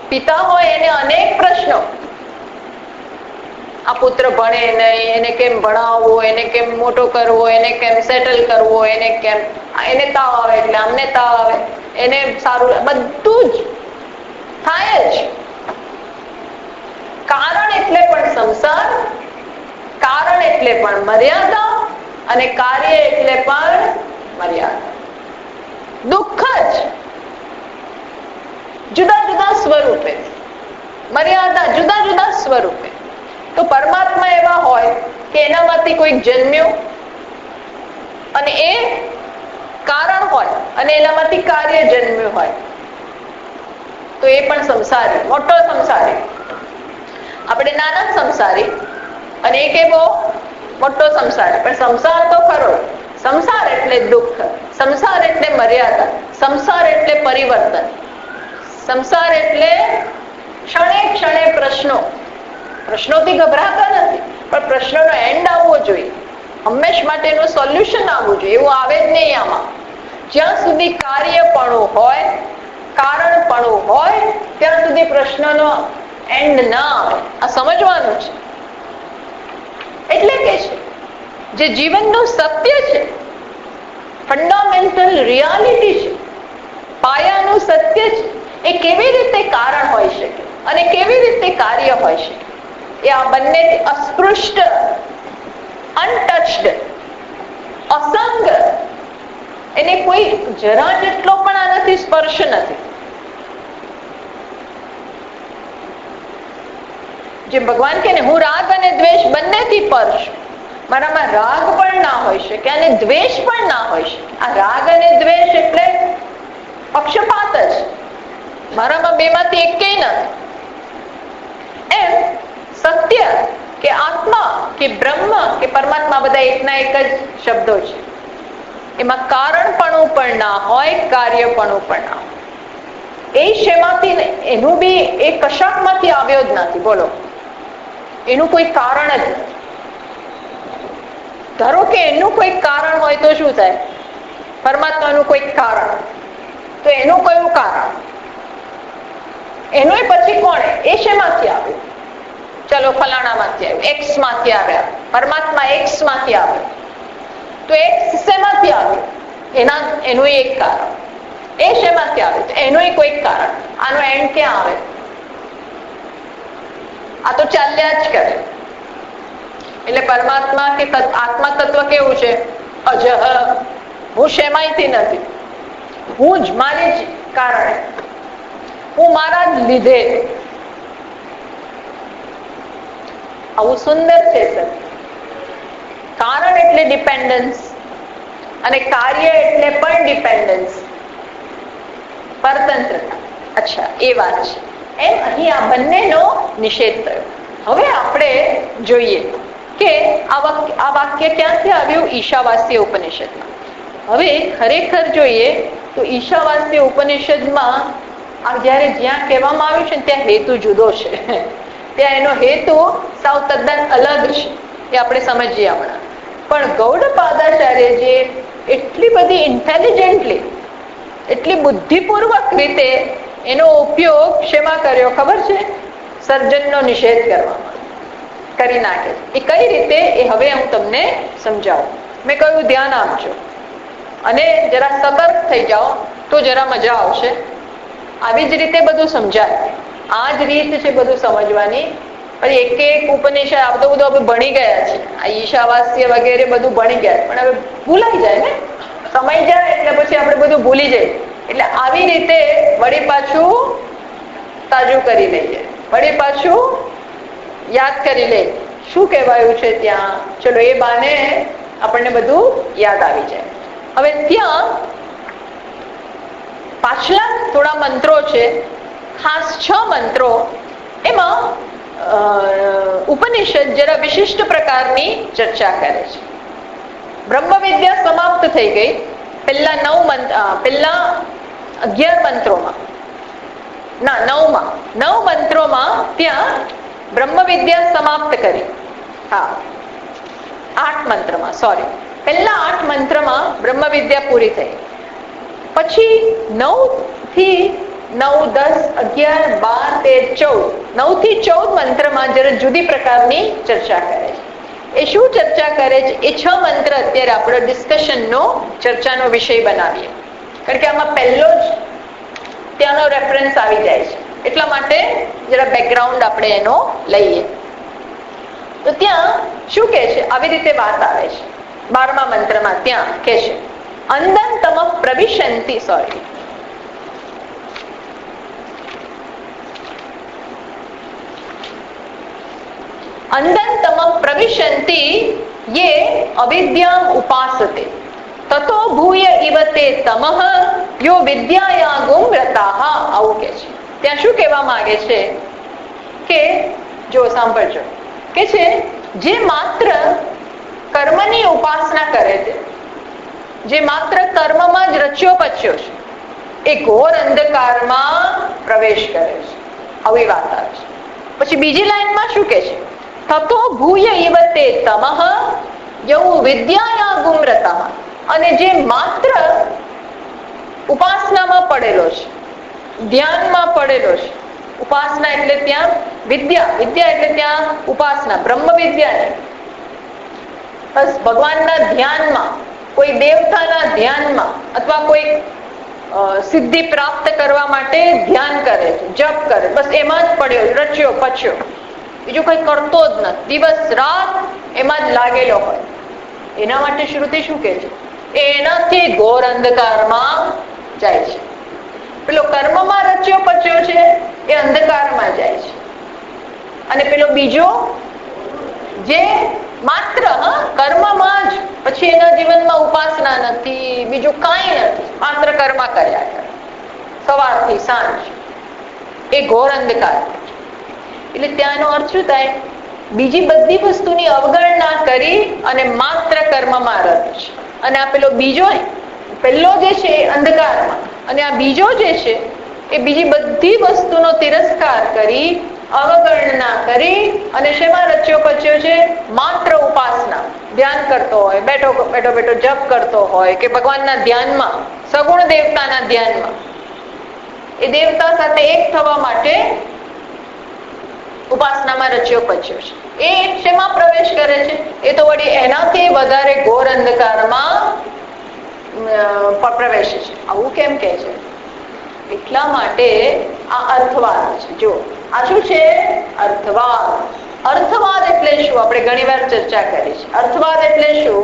પિતા હોય એને અનેક પ્રશ્નો. આ પુત્ર ભણે નહીં, એને કેમ ભણાવવો, એને કેમ મોટો કરવો, એને કેમ સેટલ કરવો, એને કેમ, એને તાવ આવે એટલે અમને તાવ આવે, એને સારું, બધું જ થાય જ. કારણ એટલે પણ સંસાર, કારણ એટલે પણ મર્યાદા, અને કાર્ય એટલે પણ મર્યાદા. દુઃખ જ જુદા જુદા સ્વરૂપે, મર્યાદા જુદા જુદા સ્વરૂપે. તો પરમાત્મા એવા હોય કે એનામાંથી કોઈક જન્મ્યું અને એ કારણ હોય અને એનામાંથી કાર્ય જન્મ્યું હોય, તો એ પણ સંસારી, મોટો સંસારી. આપણે નાના સંસારી અને એક એવો મોટો સંસારી. પણ સંસાર તો ખરો. સંસાર એટલે દુઃખ, સંસાર એટલે મર્યાદા, સંસાર એટલે પરિવર્તન, સંસાર એટલે ક્ષણે ક્ષણે પ્રશ્નો. પ્રશ્નોથી ગભરાતા નથી, પણ પ્રશ્નોનો એન્ડ આવવો જોઈએ, હંમેશ માટેનું સોલ્યુશન આવવું જોઈએ. એવું આવે જ નહીં આમાં. જ્યાં સુધી કાર્યપણું હોય, કારણપણું હોય, ત્યાં સુધી પ્રશ્નનો એન્ડ ના આવે. આ સમજવાનું છે. એટલે કે છે જે જીવનનું સત્ય છે, ફંડામેન્ટલ રિયાલિટી છે, પાયાનું સત્ય છે, એ કેવી રીતે કારણ હોઈ શકે અને કેવી રીતે કાર્ય હોઈ શકે, એ આ બંનેથી અસ્પૃષ્ટ, અનટચ્ડ, અસંગ એને કોઈ જરા જેટલો પણ આનાથી સ્પર્શ નથી. જે ભગવાન કહે ને હું રાગ અને દ્વેષ બંનેથી પર છું, મારામાં રાગ પણ ના હોઈ શકે અને દ્વેષ પણ ના હોઈ શકે. આ રાગ અને દ્વેષ એટલે પક્ષપાત જ, મારામાં બેમાંથી એકેય નથી. એમ સત્ય કે આત્મા કે બ્રહ્મ કે પરમાત્મા બધા એકના એક જ શબ્દો છે. એમાં કારણપણું પણ ના હોય, કાર્યપણું પણ ના હોય. એ શેમાંથી એનું બી એ કશાકમાંથી આવ્યો જ નથી. બોલો, એનું કોઈ કારણ જ નથી. ધારો કે એનું કોઈ કારણ હોય તો શું થાય? પરમાત્માનું કોઈ કારણ, તો એનું કયું કારણ? એનું પછી કોણે? એ શેમાંથી આવ્યું? ચલો ફલાણામાંથી આવ્યું, એક્સ માંથી આવ્યા. પરમાત્મા એક્સ માંથી આવ્યો, તો એક્સ શેમાંથી આવ્યું? એનું એક કારણ. એ શેમાંથી આવે? એનું કોઈ કારણ. આનો એન્ડ ક્યાં આવે? આ તો ચાલ્યા જ કરે. એટલે પરમાત્મા કે આત્મા તત્વ કેવું છે? અજહ. હું શેમાંયથી નથી, હું જ, મારી જ કારણે, હું મારા જ લીધે. આવું સુંદર છે સર. કારણ એટલે ડિપેન્ડન્સ અને કાર્ય એટલે પણ ડિપેન્ડન્સ, પરતંત્રતા. અચ્છા, એ વાત છે. એમ અહીં આ બંનેનો નિષેધ થયો. હવે આપણે જોઈએ કે આ વાક્ય ક્યાંથી આવ્યું? ઈશાવાસ્ય ઉપનિષદમાં. હવે ખરેખર જોઈએ તો ઈશાવાસ્ય ઉપનિષદમાં આ જ્યારે જ્યાં કહેવામાં આવ્યું છે ત્યાં હેતુ જુદો છે. ત્યાં એનો હેતુ સાવ તદ્દન અલગ છે. એ આપણે સમજીએ હમણાં. પણ ગૌડપાદાચાર્ય જે એટલી બધી ઇન્ટેલિજન્ટલી, એટલી બુદ્ધિપૂર્વક રીતે એનો ઉપયોગ શેમાં કર્યો ખબર છે? સર્જનનો નિષેધ કરવામાં કરી નાખે. એ કઈ રીતે એ હવે હું તમને સમજાવું. મેં કહ્યું ધ્યાન આપજો અને જરા સતર્ક થઈ જાઓ તો જરા મજા આવશે. આવી જ રીતે બધું સમજાય. આ જ રીત છે બધું સમજવાની. પછી એક એક ઉપનિષદ આ તો બધું હવે ભણી ગયા છે. આ ઈશાવાસ્ય વગેરે બધું ભણી ગયા, પણ હવે ભૂલાઈ જાય ને. સમય જાય એટલે પછી આપણે બધું ભૂલી જઈએ. એટલે આવી રીતે વળી પાછું તાજું કરી લઈએ, વળી પાછું યાદ કરી લે શું કહેવાયું છે ત્યાં. ચલો એ બાને આપણને બધું યાદ આવી જાય. હવે ત્યાં પાછલા થોડા મંત્રો છે, ખાસ 6 મંત્રો. એમાં ઉપનિષદ જરા વિશિષ્ટ પ્રકારની ચર્ચા કરે છે. બ્રહ્મ વિદ્યા સમાપ્ત થઈ ગઈ પહેલા 11 મંત્રોમાં, ના 9 મંત્રોમાં ત્યાં બ્રહ્મ વિદ્યા સમાપ્ત કરી. હા, 8 મંત્રમાં, સોરી, પહેલા 8 મંત્રમાં બ્રહ્મ વિદ્યા પૂરી થઈ. પછી 9 થી 9, 10, 11, 12, 13, 14, 9 થી 14 મંત્રમાં જરા જુદી પ્રકારની ચર્ચા કરે છે. એ શું ચર્ચા કરે છે? એ 6 મંત્ર અત્યારે આપણે ડિસ્કશનનો, ચર્ચાનો વિષય બનાવીએ. કારણ કે આમાં પહેલો જ ત્યાંનો રેફરન્સ આવી જાય છે. એટલા માટે જરા બેકગ્રાઉન્ડ આપણે એનો લઈએ. તો ત્યાં શું કહે છે? આવી રીતે વાત આવે છે 12મા મંત્રમાં. ત્યાં કહે છે અંદંતમ પ્રવિશંતિ, સોરી, અંદંતમ પ્રવિશંતિ યે અવિદ્યામ ઉપાસતે તતો ભૂય ઇવ તે તમઃ યો વિદ્યાયાગુમ રતાઃ. આવું કે છે. ત્યાં શું કહેવા માંગે છે કે જો સાંભળજો, કે છે જે માત્ર કર્મની ઉપાસના કરે છે, જે માત્ર કર્મમાં જ રચ્યો પચ્યો છે, એ ઘોર અંધકારમાં પ્રવેશ કરે છે. આવી વાત આવે છે. પછી બીજી લાઈનમાં શું કે છે? તતો ભૂય ઇવ તે તમઃ યૌ વિદ્યાયાગુમ રતઃ. અને જે માત્ર ઉપાસનામાં પડેલો છે, ધ્યાનમાં પડેલો છે. ઉપાસના એટલે ત્યાં વિદ્યા, વિદ્યા એટલે ત્યાં ઉપાસના, બ્રહ્મ વિદ્યા નહીં. બસ ભગવાનના ધ્યાનમાં, કોઈ દેવતાના ધ્યાનમાં અથવા કોઈ સિદ્ધિ પ્રાપ્ત કરવા માટે ધ્યાન કરે છે, જપ કરે, બસ એમાં જ પડ્યો, રચ્યો પચ્યો, બીજું કઈ કરતો જ નથી. દિવસ રાત એમાં જ લાગેલો હોય. એના માટે શ્રુતિ શું કહે છે? એનાથી ઘોર અંધકારમાં જાય છે. પેલો કર્મમાં રચ્યો પચ્યો છે એ અંધકારમાં જાય છે, અને પેલો બીજો જે માત્ર કર્મમાં જ, પછી એના જીવનમાં ઉપાસના નથી, બીજું કાંઈ નથી, માત્ર કર્મ કર્યા કરે સવારથી સાંજ, એ ઘોર અંધકાર. એટલે ત્યાંનો અર્થ શું થાય? બીજી બધી વસ્તુની અવગણના કરી અને માત્ર કર્મમાં રત છે. અને આ પેલો બીજો, પહેલો જે છે એ અંધકારમાં, અને આ બીજો જે છે એ બીજી બધી વસ્તુનો તિરસ્કાર કરી, અવગણના કરી અને શેમાં રચ્યો પચ્યો છે? માત્ર ઉપાસના. ધ્યાન કરતો હોય, બેઠો બેઠો બેઠો જપ કરતો હોય કે ભગવાનના ધ્યાનમાં, સગુણ દેવતાના ધ્યાનમાં, એ દેવતા સાથે એક થવા માટે ઉપાસનામાં રચ્યો પચ્યો છે. એ શેમાં પ્રવેશ કરે છે? એ તો વળી એનાથી વધારે ઘોર અંધકારમાં પ્રવેશે છે. આવું કેમ કે છે? એટલા માટે આ અર્થવાદ છે. જો આ શું છે? અર્થવાદ. અર્થવાદ એટલે શું? આપણે ઘણી વાર ચર્ચા કરી છે. અર્થવાદ એટલે શું?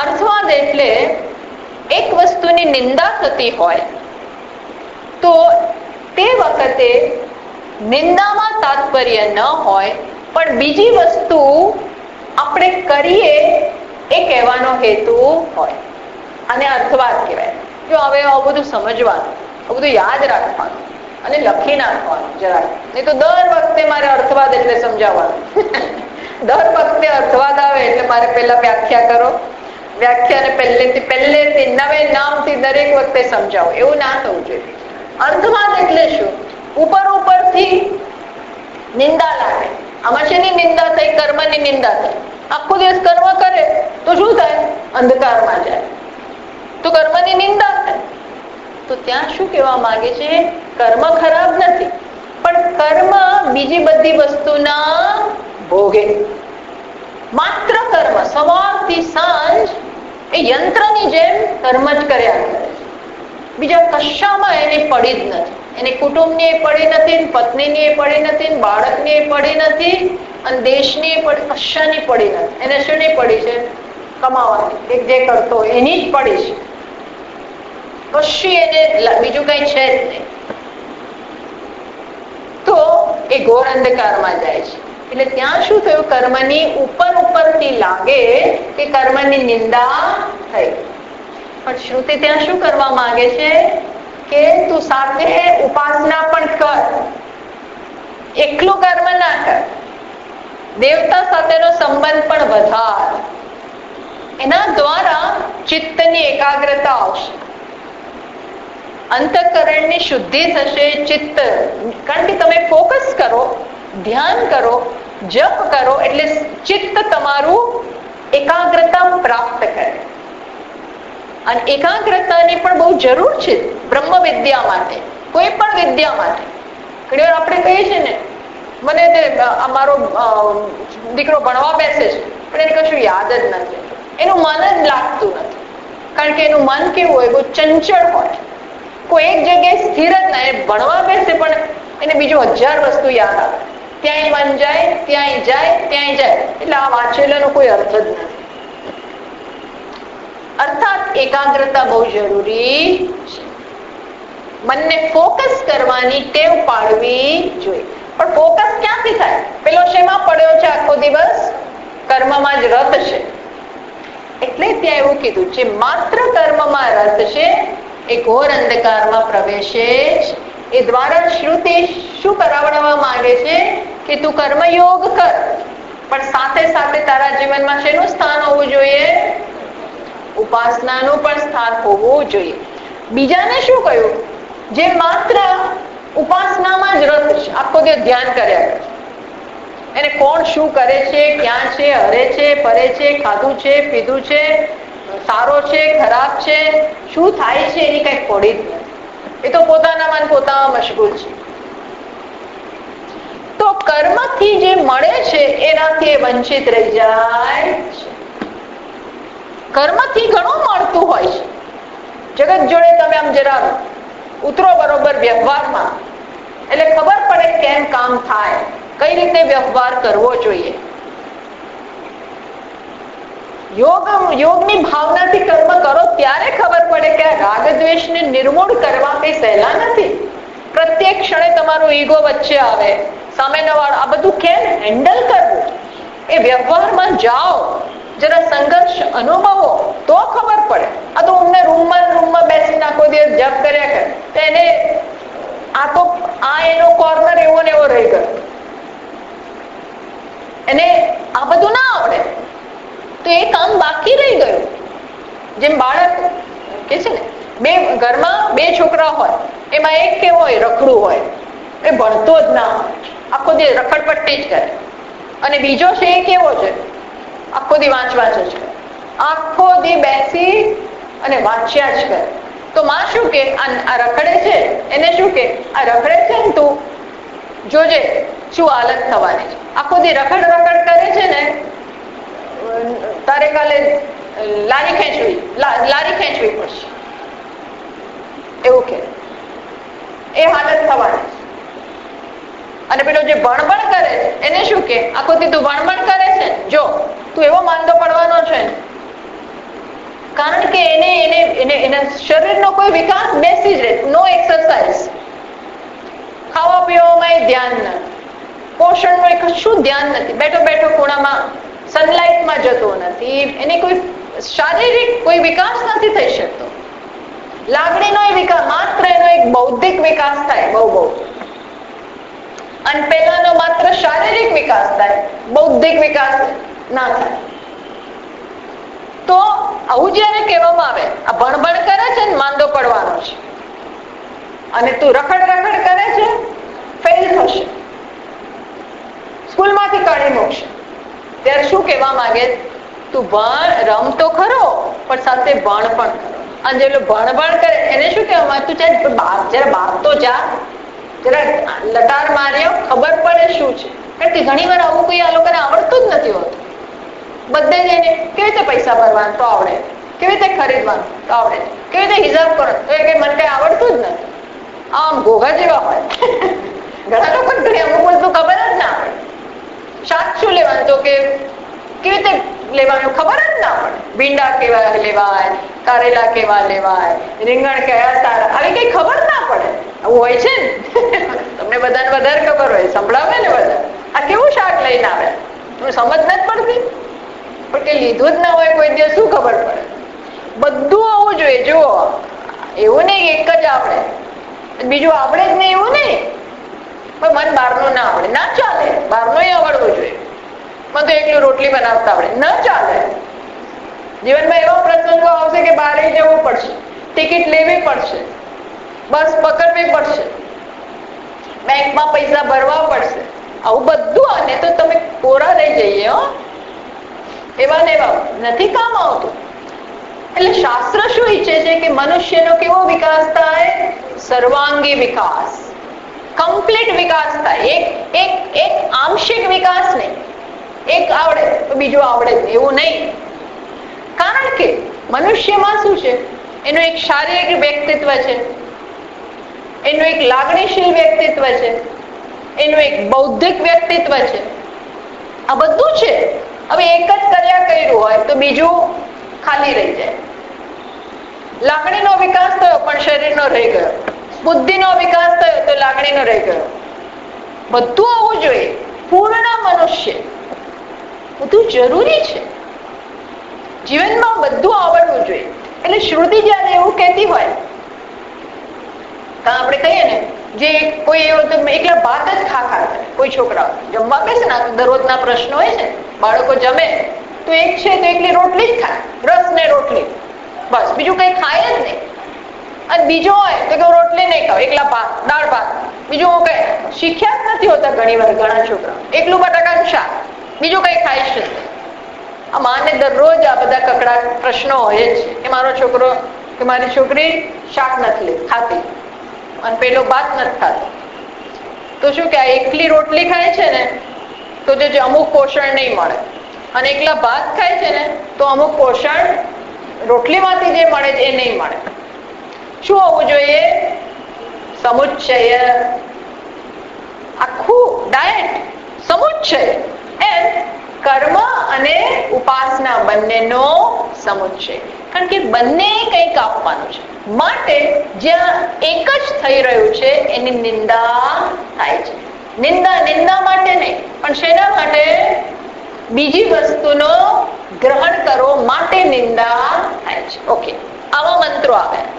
અર્થવાદ એટલે એક વસ્તુની નિંદા થતી હોય તો તે વખતે નિંદામાં તાત્પર્ય ન હોય, પણ બીજી વસ્તુ આપણે કરીએ એ કહેવાનો હેતુ હોય, અને અર્થવાદ કહેવાય. જો હવે આવું બધું સમજવાનું, આવું બધું યાદ રાખવાનું અને લખી નાખવાનું જરા, નહીં તો દર વખતે મારે અર્થવાદ એટલે સમજાવવાનું. દર વખતે અર્થવાદ આવે એટલે મારે પહેલા વ્યાખ્યા કરો, વ્યાખ્યાને પહેલેથી નવે નામથી દરેક વખતે સમજાવો, એવું ના થવું જોઈએ. અર્થવાદ એટલે શું? ઉપરથી નિંદા લાગે. આમાં શેની નિંદા થઈ? કર્મની નિંદા થઈ. આખો દિવસ કર્મ કરે તો શું થાય? અંધકારમાં જાય. તો કર્મની નિંદા થાય. તો ત્યાં શું કહેવા માંગે છે? કર્મ ખરાબ નથી, પણ કર્મ બીજી બધી વસ્તુના ભોગે. માત્ર કર્મ સવારથી સાંજ એ યંત્રની જેમ કર્મ જ કર્યા કરે છે. બીજા કશામાં એને પડી જ નથી. એને કુટુંબની એ પડી નથી, પત્નીની એ પડી નથી, બાળકની એ પડી નથી, અને દેશની એ પડી, કશાની પડી નથી. એને શેની પડી છે? કમાવાની. એક જે કરતો એની જ પડી છે. કશી એને બીજું કઈ છે જ નહીં. તો એ ઘોર અંધકારમાં જાય છે. એટલે ત્યાં શું થયું? કર્મની ઉપરથી લાગે કે કર્મની નિંદા થઈ, પણ શ્રુતિ ત્યાં શું કરવા માંગે છે કે તું સાથે ઉપાસના પણ કર, એકલું કર્મ ના કર, દેવતા સાથેનો સંબંધ પણ વધાર. એના દ્વારા ચિત્તની એકાગ્રતા આવશે, અંતઃકરણની શુદ્ધિ થશે. ચિત્ત, કારણ કે તમે ફોકસ કરો, ધ્યાન કરો, જપ કરો, એટલે ચિત્ત તમારું એકાગ્રતા પ્રાપ્ત કરે. અને એકાગ્રતાની પણ બહુ જરૂર છે બ્રહ્મ વિદ્યા માટે, કોઈ પણ વિદ્યા માટે. ઘણી વાર આપણે કહીએ છીએ ને, મને અમારો દીકરો ભણવા બેસે છે પણ એને કશું યાદ જ નથી, એનું મન જ લાગતું નથી. કારણ કે એનું મન કેવું હોય? બહુ ચંચળ હોય, કોઈ એક જગ્યાએ સ્થિર જ ના. ભણવા બેસે પણ એને બીજું 1000 વસ્તુ યાદ આવે. ત્યાંય મન જાય, ત્યાંય જાય, ત્યાંય જાય. એટલે આ વાંચેલાનો કોઈ અર્થ જ નથી. અર્થાત એકાગ્રતા બહુ જરૂરી છે. મનને ફોકસ કરવાની ટેવ પાડવી જોઈએ. પણ ફોકસ ક્યાંથી થાય? પેલો શેમાં પડ્યો છે આખો દિવસ? કર્મમાં જ રત છે. એટલે ત્યાં એવું કીધું છે, માત્ર કર્મમાં રત છે એ ઘોર અંધકારમાં પ્રવેશે છે. એ દ્વારા શ્રુતિ શું કરાવડાવવા માંગે છે કે તું કર્મયોગ કર, પણ સાથે સાથે તારા જીવનમાં શેનું સ્થાન હોવું જોઈએ? ઉપાસનાનું પણ સ્થાન હોવું જોઈએ. બીજાને શું કહ્યું? જે માત્ર ઉપાસનામાં જ રત છે, આખો દિવસ ધ્યાન કર્યા કરે, એને કોણ શું કરે છે, ક્યાં છે, હરે છે, ફરે છે, ખાધું છે, પીધું છે, સારો છે, ખરાબ છે, શું થાય છે એની કઈ પડી જ નથી. એ તો પોતાનામાં પોતામાં મશગુલ છે. તો કર્મથી જે મળે છે એનાથી એ વંચિત રહી જાય છે. કર્મથી ઘણું મળતું હોય છે. જગત જોડે તમે આમ જરા ઉતરો બરોબર વ્યવહારમાં, એટલે ખબર પડે કેમ કામ થાય, કઈ રીતે વ્યવહાર કરવો જોઈએ. યોગની ભાવનાથી કર્મ કરો ત્યારે ખબર પડે કે આ રાગ દ્વેષને નિર્મૂળ કરવા કઈ સહેલા નથી. પ્રત્યેક ક્ષણે તમારું ઈગો વચ્ચે આવે, સામેનો વાળો, આ બધું કેમ હેન્ડલ કરવું, એ વ્યવહારમાં જાઓ, જરા સંઘર્ષ અનુભવો તો ખબર પડે. આ તો અમને રૂમમાં બેસીને આખો દિવસ જપ કર્યા કરે તો એને આ એનો કોર્નર એવો ને એવો રહી ગયો, એને આ બધું ના આવડે તો એ કામ બાકી રહી ગયું. જેમ બાળક કે છે ને, ઘરમાં બે છોકરા હોય, એમાં એક કેવો હોય, રખડું હોય, એ ભણતો જ ના હોય, આખો દી રખડપટ્ટી જ કરે, અને બીજો છે એ કેવો છે, આખો દી વાંચ જ કરે, આખો દી બેસી અને વાંચ્યા જ કરે. તો માં શું કે, આ રખડે છે એને શું કે, આ રખડે છે ને તું જોજે શું હાલત થવાની છે, આખો દી રખડ કરે છે ને, તારે કાલે લારી ખેંચવી પડશે, એવું કે એ હાલત થવાની. અને પેલો જે ભણભણ કરે છે એને શું કે, આખો દી તું ભણભણ કરે છે, જો તું એવો માંદો પડવાનો છે, કારણ કે એના શરીરનો કોઈ વિકાસ બેસી જ રહે, નો એક્સરસાઇઝ, ખાવા પીવામાં ધ્યાન નથી, પોષણનું કશું ધ્યાન નથી, બેઠો ખૂણામાં સનલાઇટમાં જતો નથી, એને કોઈ શારીરિક કોઈ વિકાસ નથી થઈ શકતો. લાગણીનો વિકાસ, માત્ર એનો એક બૌદ્ધિક વિકાસ થાય, બહુ અને પેલાનો માત્ર શારીરિક વિકાસ થાય, બૌદ્ધિક વિકાસ ના થાય. તો આવું જયારે કહેવામાં આવે, આ ભણભણ કરે છે ને માંદો પડવાનો છે, અને તું રખડ કરે છે, ફેલ થશે, સ્કૂલમાંથી કાઢી મૂકશે, ત્યારે શું કહેવા માંગે, તું રમ તો ખરો પણ સાથે ભણ પણ ખરો. અને જે ભણ કરે એને શું કહેવામાં, તું જરા બહાર તો જા, જરા લટાર માર્યો, ખબર પડે શું છે. કારણ કે ઘણી વાર આવું કોઈ આ લોકોને આવડતું જ નથી હોતું. બધે જઈને કેવી રીતે પૈસા ભરવાનું તો આવડે, કેવી રીતે ખરીદવાનું તો આવડે, કેવી રીતે હિસાબ કરો તો એ મને કઈ આવડતું જ નથી. આમ ઘોઘા જેવા હોય ઘણા લોકો, અમુક વસ્તુ ખબર જ ના પડે. શાક શું લેવાનું તો કે કેવી રીતે લેવાનું ખબર જ ના પડે. ભીંડા કેવા લેવાય, કારેલા કેવા લેવાય, રીંગણ કયા સારા, આવી કઈ ખબર ના પડે. આવું હોય છે ને તમને બધાને વધારે ખબર હોય, સંભળાવે ને બધા, આ કેવું શાક લઈને આવે, તમને સમજ નથી પડતી, પણ કે લીધું જ ના હોય કોઈ દિવસ શું ખબર પડે. બધું આવવું જોઈએ. જુઓ, એવું નહીં એક જ આવડે, બીજું આવડે જ નહીં એવું નહીં, પણ મને બહારનું ના આવડે, ના ચાલે, બહારનું આવડવું જોઈએ. મને તો એકલું રોટલી બનાવતા આવડે, ન ચાલે. જીવનમાં એવા પ્રસંગો આવશે કે બહાર જવું પડશે, ટિકિટ લેવી પડશે, બસ પકડવી પડશે, બેંકમાં પૈસા ભરવા પડશે, આવું બધું. અને તો તમે કોરા રહી જઈએ હો, એવા ને એવા નથી કામ આવતું. એટલે શાસ્ત્ર શું ઈચ્છે છે કે મનુષ્યનો કેવો વિકાસ થાય, સર્વાંગી વિકાસ, કમ્પ્લીટ વિકાસ થાય. એક આંશિક વિકાસ નહીં, એક આવડે તો બીજું આવડે એવું નહીં. કારણ કે મનુષ્યમાં શું છે, એનું એક શારીરિક વ્યક્તિત્વ છે, એનું એક લાગણીશીલ વ્યક્તિત્વ છે, એનું એક બૌદ્ધિક વ્યક્તિત્વ છે, આ બધું છે. હવે એક જ કર્યું હોય તો બીજું ખાલી રહી જાય. લાગણીનો વિકાસ થયો પણ શરીરનો રહી ગયો, બુદ્ધિનો વિકાસ થયો તો લાગણીનો રહી ગયો. બધું આવવું જોઈએ. પૂર્ણ મનુષ્ય બધું જરૂરી છે જીવનમાં, બધું આવડવું જોઈએ. એટલે શ્રુતિ જયારે એવું કહેતી હોય, આપણે કહીએ ને, જે કોઈ એવો એકલા ભાત જ ખા કરે, કોઈ છોકરા જમવા બેસે ને, દરરોજના પ્રશ્નો હોય છે, બાળકો જમે તો એક છે તો એકલી રોટલી જ ખાય, રસ ને રોટલી, બસ બીજું કઈ ખાય જ નહીં. અને બીજો હોય તો કે રોટલી નહીં ખાવ, એકલા ભાત, દાળ ભાત, બીજું હું કઈ શીખ્યા જ નથી હોતા. ઘણી વાર ઘણા છોકરા એકલું બટાકાનું શાક, બીજું કઈ ખાય જ નહીં. આ માને દરરોજ આ બધા કકડા પ્રશ્નો હોય જ કે મારો છોકરો કે મારી છોકરી શાક નથી ખાતી અને પેલો ભાત નથી ખાતો, તો શું કે આ એકલી રોટલી ખાય છે ને તો જે અમુક પોષણ નહીં મળે, અને એકલા ભાત ખાય છે ને તો અમુક પોષણ રોટલીમાંથી જે મળે છે એ નહીં મળે. શું હોવું જોઈએ? સમુચ્ચય, આખું ડાયટ સમુચ્ચય. એમ કર્મ અને ઉપાસના બંનેનો સમુચ્ચય, કારણ કે બંને કંઈક આપવાનું છે, માટે જ્યાં એક જ થઈ રહ્યું છે એની નિંદા થાય છે. નિંદા માટે નહીં, પણ શેના માટે? બીજી વસ્તુનો ગ્રહણ કરો માટે નિંદા થાય છે. ઓકે, આવા મંત્રો આવ્યા.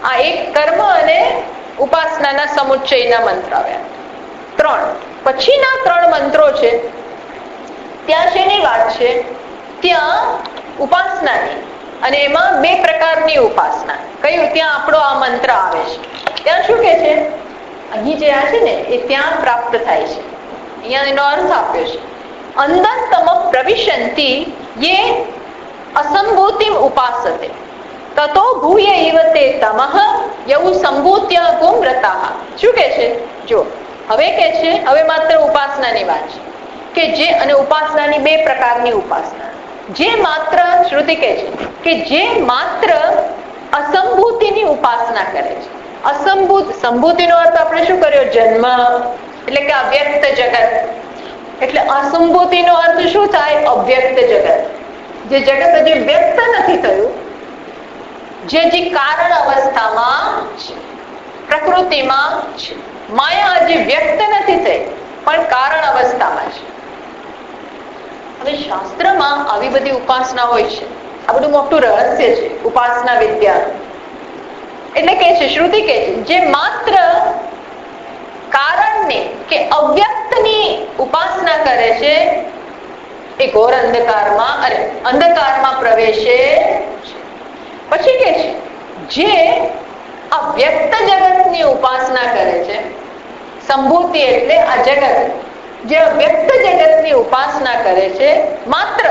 આ એક કર્મ અને ઉપાસનાના સમુચ્ચયના મંત્ર આવ્યા 3. પછીના 3 મંત્રો છે ત્યાં શેની વાત છે? ત્યાં ઉપાસનાની, અને એમાં 2 પ્રકારની ઉપાસના. કયું? ત્યાં આપણો આ મંત્ર આવે છે. ત્યાં શું કે છે? અહીં જે આ છે ને એ ત્યાં પ્રાપ્ત થાય છે. અહીંયા એનો અર્થ આપ્યો છે, અંધતમ પ્રવિશંતિ યે અસંભૂતિમ ઉપાસતે તતો ભૂય ઇવ તે તમઃ યૌ સંભૂત્ય ગુમરતાઃ. શું કે છે? જો હવે કે છે, હવે માત્ર ઉપાસનાની વાત છે કે જે, અને ઉપાસનાની 2 પ્રકારની ઉપાસના. જે માત્ર, શ્રુતિ કહે છે કે જે માત્ર અસંભૂતિની ઉપાસના કરે છે. સંભૂતિનો અર્થ આપણે શું કર્યો? જન્મ, એટલે કે અવ્યક્ત જગત. એટલે અસંભૂતિનો અર્થ શું થાય? અવ્યક્ત જગત. જે જગત હજી વ્યક્ત નથી થયું, જે કારણ અવસ્થામાં છે, પ્રકૃતિમાં છે. માયા હજી વ્યક્ત નથી થઈ, પણ કારણ અવસ્થામાં છે. હવે શાસ્ત્રમાં આવી બધી ઉપાસના હોય છે. આ બધું મોટું રહસ્ય છે ઉપાસના વિદ્યા. એટલે કે છે, શ્રુતિ કે છે, જે માત્ર કારણની કે અવ્યક્તની ઉપાસના કરે છે એ ઘોર અંધકારમાં પ્રવેશે છે. પછી કે છે, જે અવ્યક્ત જગતની ઉપાસના કરે છે, સંભૂતિ એટલે આ જગત, જે અવ્યક્ત જગતની ઉપાસના કરે છે, માત્ર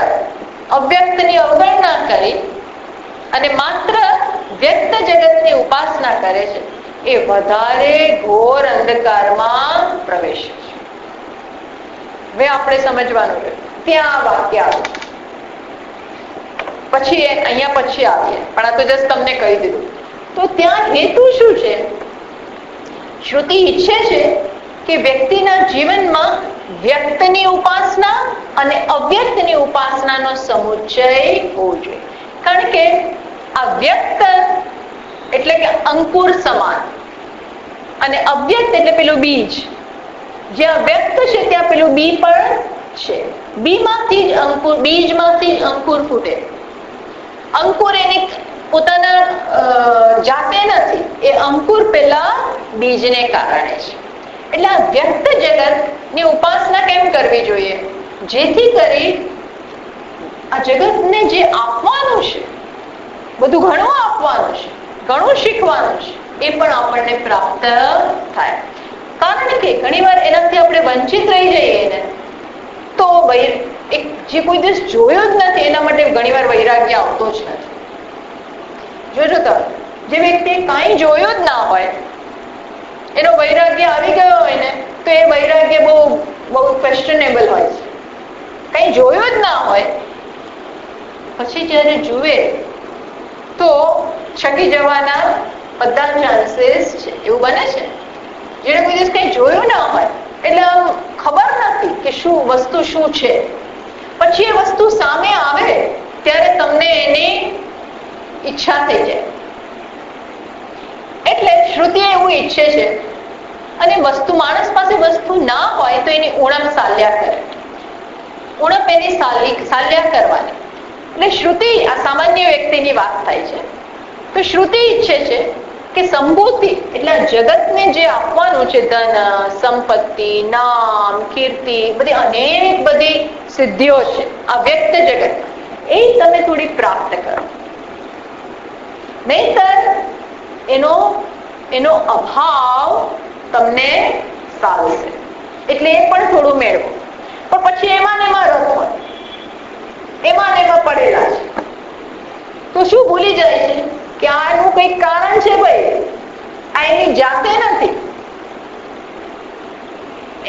અવ્યક્તની અવગણના કરી અને માત્ર વ્યક્ત જગતની ઉપાસના કરે છે, એ વધારે ઘોર અંધકારમાં પ્રવેશે છે. હવે આપણે સમજવાનું છે. ત્યાં આ વાક્ય આવે પછી અહીંયા પછી આવીએ, પણ આ તો જસ્ટ તમને કહી દીધું. તો ત્યાં હેતુ શું છે? શ્રુતિ ઈચ્છે છે કે વ્યક્તિના જીવનમાં વ્યક્તની ઉપાસના અને અવ્યક્તની ઉપાસનાનો સમુચ્ચય હોવો જોઈએ. કારણ કે આ વ્યક્ત એટલે કે અંકુર સમાન, અને અવ્યક્ત એટલે પેલું બીજ. જ્યાં વ્યક્ત છે ત્યાં પેલું બી પણ છે. બીજમાંથી જ અંકુર ફૂટે. અંકુર એની પોતાના જાતે નથી, એ અંકુર પેલા બીજને કારણે છે. એટલે આ વ્યક્ત જગતની ઉપાસના કેમ કરવી જોઈએ? જેથી કરી આ જગતને જે આપવાનું છે, બધું ઘણું આપવાનું છે, ઘણું શીખવાનું છે, એ પણ આપણને પ્રાપ્ત થાય. કારણ કે ઘણીવાર એનાથી આપણે વંચિત રહી જઈએ ને, તો જે કોઈ દિવસ જોયો જ નથી એના માટે ઘણીવાર વૈરાગ્ય આવતો જ નથી. જોજો તમે, જે વ્યક્તિએ કાંઈ જોયું જ ના હોય, એનો વૈરાગ્ય આવી ગયો હોય ને, તો એ વૈરાગ્ય બહુ ક્વેશ્ચનેબલ હોય છે. કંઈ જોયું જ ના હોય, પછી જ્યારે જુએ તો છકી જવાના બધા ચાન્સીસ છે. એવું બને છે. જેને કોઈ દિવસ કંઈ જોયું ના હોય, એટલે આમ ખબર નથી કે વસ્તુ શું છે, પછી એ વસ્તુ સામે આવે ત્યારે તમને એની ઈચ્છા થઈ જાય. એટલે શ્રુતિ એવું ઈચ્છે છે, અને માણસ પાસે વસ્તુ ના હોય તો એની ઉણપ સાલ્યા કરે. ઉણપ એની સાલ્યા કરવાની. એટલે શ્રુતિ આ સામાન્ય વ્યક્તિની વાત થાય છે. તો શ્રુતિ ઈચ્છે છે કે સંભૂતિ એટલે જગતને જે આપવાનું છે, ધન, સંપત્તિ, નામ, કીર્તિ, બધી અનેક બધી સિદ્ધિઓ છે આ વ્યક્ત જગત, એ તમે થોડી પ્રાપ્ત કરો. નહીંતર એનો અભાવ તમને સાલશે. એટલે એ પણ થોડું મેળવો. પણ પછી એમાં ને એમાં રસ હોય, એમાં ને એમાં પડેલા છે, તો શું ભૂલી જાય છે કે આનું કંઈક કારણ છે. ભાઈ, આ એની જાતે નથી,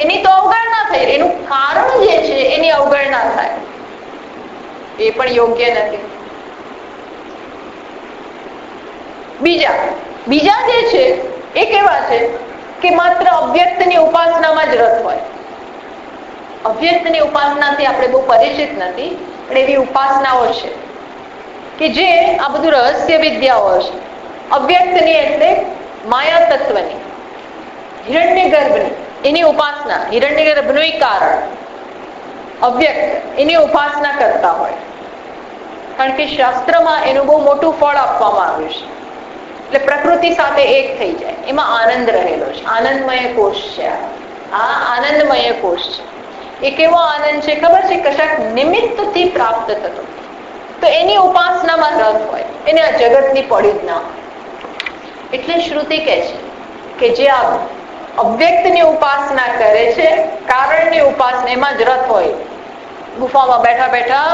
એની તો અવગણના થઈ. એનું કારણ જે છે એની અવગણના થાય, એ પણ યોગ્ય નથી. બીજા જે છે એ કેવા છે કે માત્ર અવ્યક્તની ઉપાસનામાં જ રસ હોય. અવ્યક્તની ઉપાસનાથી આપણે બહુ પરિચિત નથી, પણ એવી ઉપાસનાઓ છે કે જે આ બધું રહસ્ય વિદ્યાઓ છે. અવ્યક્તની એટલે માયા તત્વની, હિરણ્ય ગર્ભની, એની ઉપાસના, હિરણ્ય ગર્ભનું કારણ અવ્યક્ત, એની ઉપાસના કરતા હોય. કારણ કે શાસ્ત્રમાં એનું બહુ મોટું ફળ આપવામાં આવ્યું છે. એટલે પ્રકૃતિ સાથે એક થઈ જાય, એમાં આનંદ રહેલો છે. આનંદમય કોષ છે આ આનંદમય કોષ છે. એ કેવો આનંદ છે ખબર છે? કશાક નિમિત્તથી પ્રાપ્ત થતો. તો એની ઉપાસનામાં રસ હોય, એને આ જગતની પડી જ ના હોય. એટલે શ્રુતિ કહે છે કે જે આ અવ્યક્તની ઉપાસના કરે છે, કારણની ઉપાસના, એમાં જ રસ હોય. ગુફામાં બેઠા બેઠા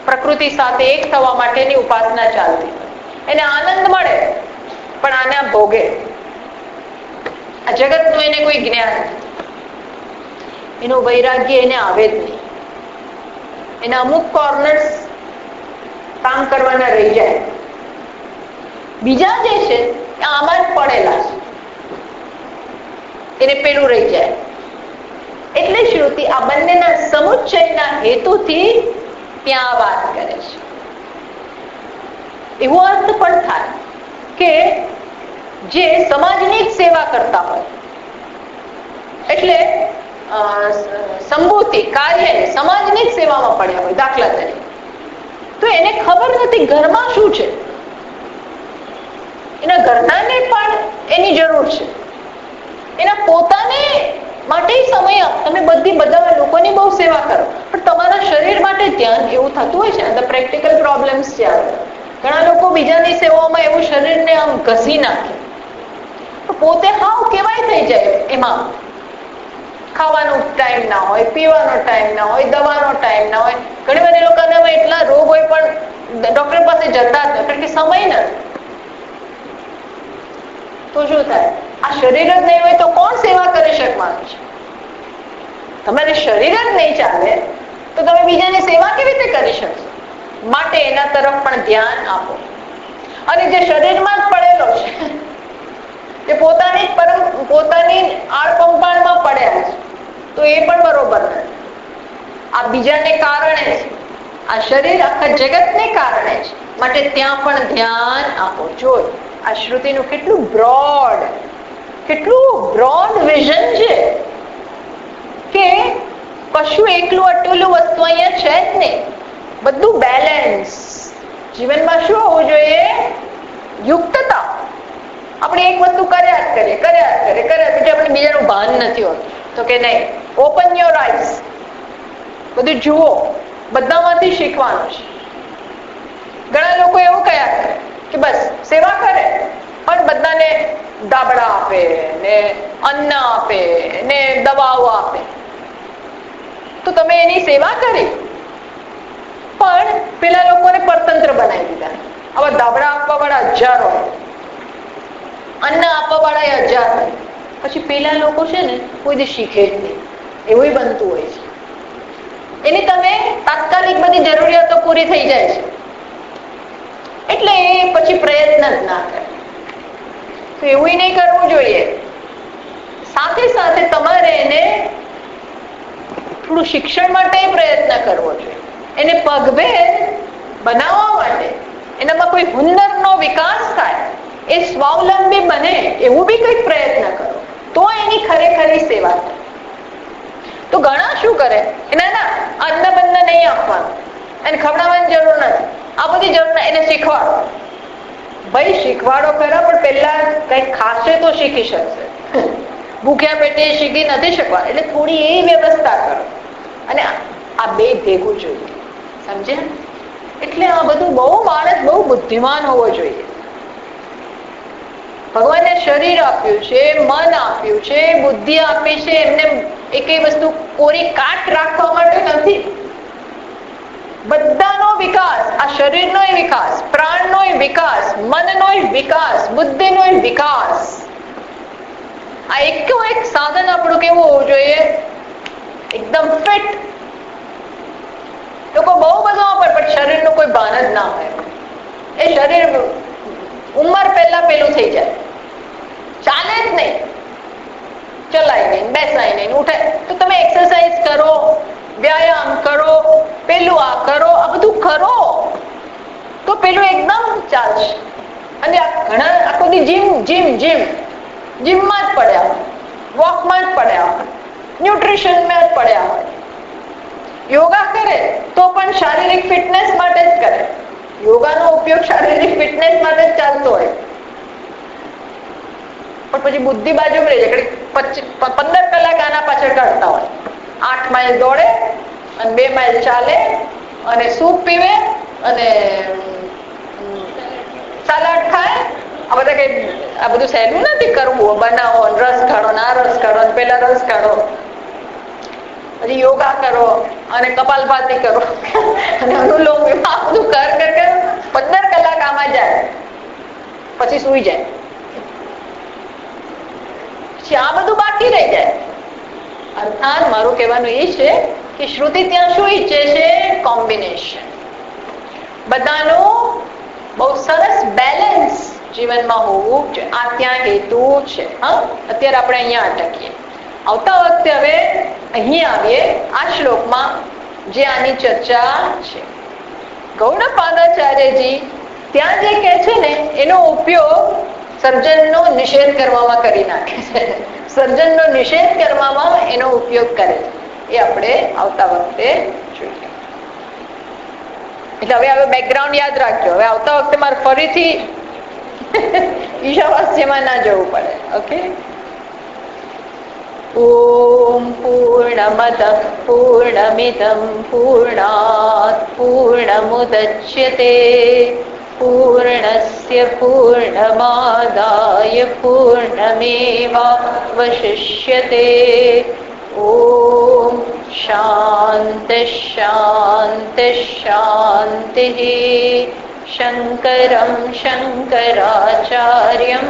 પ્રકૃતિ સાથે એક થવા માટેની ઉપાસના ચાલતી હોય, એને આનંદ મળે, પણ આને ભોગે. આ જગતનું એને કોઈ જ્ઞાન નથી, એનું વૈરાગ્ય એને આવે જ નહીં. એના અમુક કોર્નર્સ કામ કરવાના રહી જાય. બીજા જે છે આમાં જ પડેલા છે, એને પેલું રહી જાય. એટલે શ્રુતિ આ બંનેના સમુચ્ચયના હેતુથી ત્યાં વાત કરે છે. એવો અર્થ પણ થાય કે જે સમાજની જ સેવા કરતા હોય, એટલે સંભૂતિ કાર્ય સમાજની જ સેવામાં પડ્યા હોય. દાખલા તરીકે તો એને ખબર નથી ઘરમાં શું છે, એના ઘરનાને પણ એની જરૂર છે, એના પોતાને માટે સમય આપો. તમે બધા લોકોની બહુ સેવા કરો, પણ તમારા શરીર માટે ધ્યાન એવું થતું હોય છે. ધ પ્રેક્ટિકલ પ્રોબ્લેમ્સ છે. ઘણા લોકો બીજાની સેવાઓમાં એવું શરીરને આમ ઘસી નાખે, પોતે હાવ કેવાય થઈ જાય. એમાં ખાવાનો ટાઈમ ના હોય, પીવાનો ટાઈમ ના હોય, દવાનો ટાઈમ ના હોય. ઘણી વાર એ લોકોને એટલા રોગ હોય પણ ડોક્ટર પાસે જતા જ નથી, કારણ કે સમય નથી. તો શું થાય? આ શરીર જ નહીં હોય તો કોણ સેવા કરી શકવાનું છે? તમારે શરીર જ નહીં ચાલે તો તમે બીજાની સેવા કેવી રીતે કરી શકશો? માટે એના તરફ પણ ધ્યાન આપો. અને જે શરીરમાં જ પડેલો છે, જે પોતાની આળપંપાળમાં પડ્યા છે, તો એ પણ બરોબર નથી. આ બીજાને કારણે છે, આ શરીર આખા જગતને કારણે છે, માટે ત્યાં પણ ધ્યાન આપો. જો આ શ્રુતિનું કેટલું બ્રોડ વિઝન છે કે કશું એકલું અટેલું વસ્તુ અહીંયા છે જ નહીં. બધું બેલેન્સ. જીવનમાં શું હોવું જોઈએ? યુક્તતા. આપણે એક વસ્તુ કર્યા જ કરીએ, પછી આપણે બીજાનું ભાન નથી હોતું. તો કે નહીં, ઓપન યોર આઈઝ, બધું જુઓ, બધામાંથી શીખવાનું છે. ઘણા લોકો એવું કયા કરે કે બસ સેવા કરે, પણ બધાને દાબડા આપે ને અન્ન આપે ને દવાઓ આપે. તો તમે એની સેવા કરી, પણ પેલા લોકોને પરતંત્ર બનાવી દીધા. આવા દાબડા આપવા વાળા હજારો, અન્ન આપવા વાળા 1000. પછી પેલા લોકો છે ને કોઈ દી શીખે જ નહીં, એવું બનતું હોય છે. એની તમે તાત્કાલિક બધી જરૂરિયાતો પૂરી થઈ જાય છે, એટલે એ પછી પ્રયત્ન જ ના કરે. તો એવું નહીં કરવું જોઈએ. સાથે સાથે તમારે એને થોડું શિક્ષણ માટે પ્રયત્ન કરવો જોઈએ. એને પગભેર બનાવવા માટે, એનામાં કોઈ હુનરનો વિકાસ થાય, એ સ્વાવલંબી બને, એવું બી કંઈક પ્રયત્ન કરો, તો એની ખરેખરી સેવા થાય. તો ઘણા શું કરે, ના અન્ન બંને નહીં આપવાનું, એને ખવડાવવાની જરૂર નથી, આ બધી જરૂર નથી, એને શીખવાડો. ભાઈ શીખવાડો ખરા, પણ પહેલા કંઈક ખાશે તો શીખી શકશે. ભૂખ્યા પેટે શીખી નથી શકવાનું. એટલે થોડી એ વ્યવસ્થા કરો, અને આ બે ભેગું જોઈએ. સમજ્યા? એટલે આ બધું માણસ બહુ બુદ્ધિમાન હોવો જોઈએ. ભગવાને શરીર આપ્યું છે, મન આપ્યું છે, બુદ્ધિ આપી છે. એમને એકેય વસ્તુ કોરી કાટ રાખવા માટે નથી. બધાનો વિકાસ, આ શરીરનો વિકાસ, પ્રાણનો વિકાસ, મનનો વિકાસ, બુદ્ધિનો વિકાસ, આ એક સાધન આપણું કેવું હોવું જોઈએ? એકદમ ફિટ. લોકો બહુ બધું આપે, પણ શરીરનું કોઈ ભાન જ ના હોય. એ શરીર ઉંમર પહેલા પેલું થઈ જાય, ચાલે જ નહીં. ચલાય નહીં, બેસાય નહીં, ઉઠે તો તમે એક્સરસાઇઝ કરો, વ્યાયામ કરો, પેલું આ કરો, આ બધું કરો તો પેલું એકદમ ચાલશે. અને ઘણા આખો દી જીમ જીમ જીમ જીમમાં જ પડ્યા હોય, વોકમાં જ પડ્યા હોય, ન્યુટ્રિશનમાં જ પડ્યા હોય. યોગા કરે તો પણ શારીરિક ફિટનેસ માટે જ કરે. યોગાનો ઉપયોગ શારીરિક ફિટનેસ માટે જ ચાલતો હોય, પણ પછી બુદ્ધિ બાજુમાં રહી જાય. 15 કલાક આના પાછળ કાઢતા હોય. 8 માઇલ દોડે અને 2 માઇલ ચાલે અને સૂપ પીવે અને સલાડ ખાય. આ બધા કઈ આ બધું સહેલું નથી કરવું. બનાવો, રસ કાઢો, આ રસ કાઢો, પેલા રસ કાઢો, પછી યોગા કરો અને કપાલભાતી કરો અને અનુલોમ વિલોમ બધું કર 15 કલાક આમાં જાય, પછી સુઈ જાય. પછી આ બધું બાકી રહી જાય. અર્થાત મારું કહેવાનું એ છે કે શ્રુતિ ત્યાં શું ઈચ્છે છે? કોમ્બિનેશન. બધાનું બહુ સરસ બેલેન્સ જીવનમાં હોવું જોઈએ. આ ત્યાં હેતુ છે. અત્યારે આપણે અહીંયા અટકીએ. આવતા વખતે હવે અહીં આવીએ આ શ્લોકમાં જે આની ચર્ચા છે. ગૌડપાદાચાર્યજી ત્યાં જે કહે છે ને એનો ઉપયોગ સર્જનનો નિષેધ કરવામાં કરી નાખે છે. સર્જનનો નિષેધ કરવામાં એનો ઉપયોગ કરે છે. એ આપણે આવતા વખતે જોઈએ. એટલે હવે બેકગ્રાઉન્ડ યાદ રાખજો. હવે આવતા વખતે મારે ફરીથી ઈશાવાસ્યમાં ના જવું પડે. ઓકે. ઓમ પૂર્ણમદ પૂર્ણમિદં પૂર્ણાત પૂર્ણમુદચ્યતે પૂર્ણસ્ય પૂર્ણમાદાય પૂર્ણમેવાવશિષ્યતે. ઓમ શાંતિ શાંતિ શાંતિ. શંકરં શંકરાચાર્યં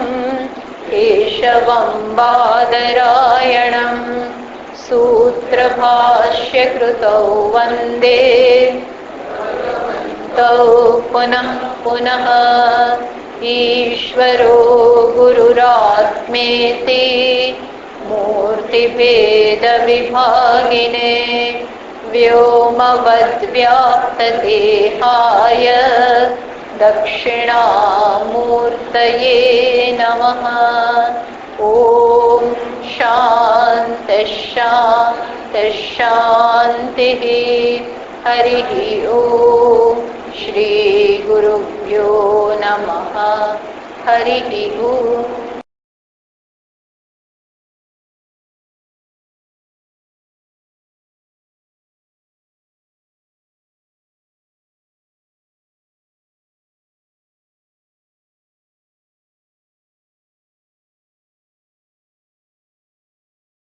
કેશવં બાદરાયણં સૂત્રભાષ્યકૃતૌ વંદે તૌ પુનઃ પુનઃ. ઈશ્વરો ગુરુરાત્મેતિ મૂર્તિભેદ વિભાગિને વ્યોમવદ્વ્યાપ્તદેહાય દક્ષિણામૂર્તયે નમઃ. ઓમ શાંતિ શાંતિ શાંતિ. હરિ ઓમ. શ્રી ગુરુભ્યો નમઃ. હરિ ઓમ.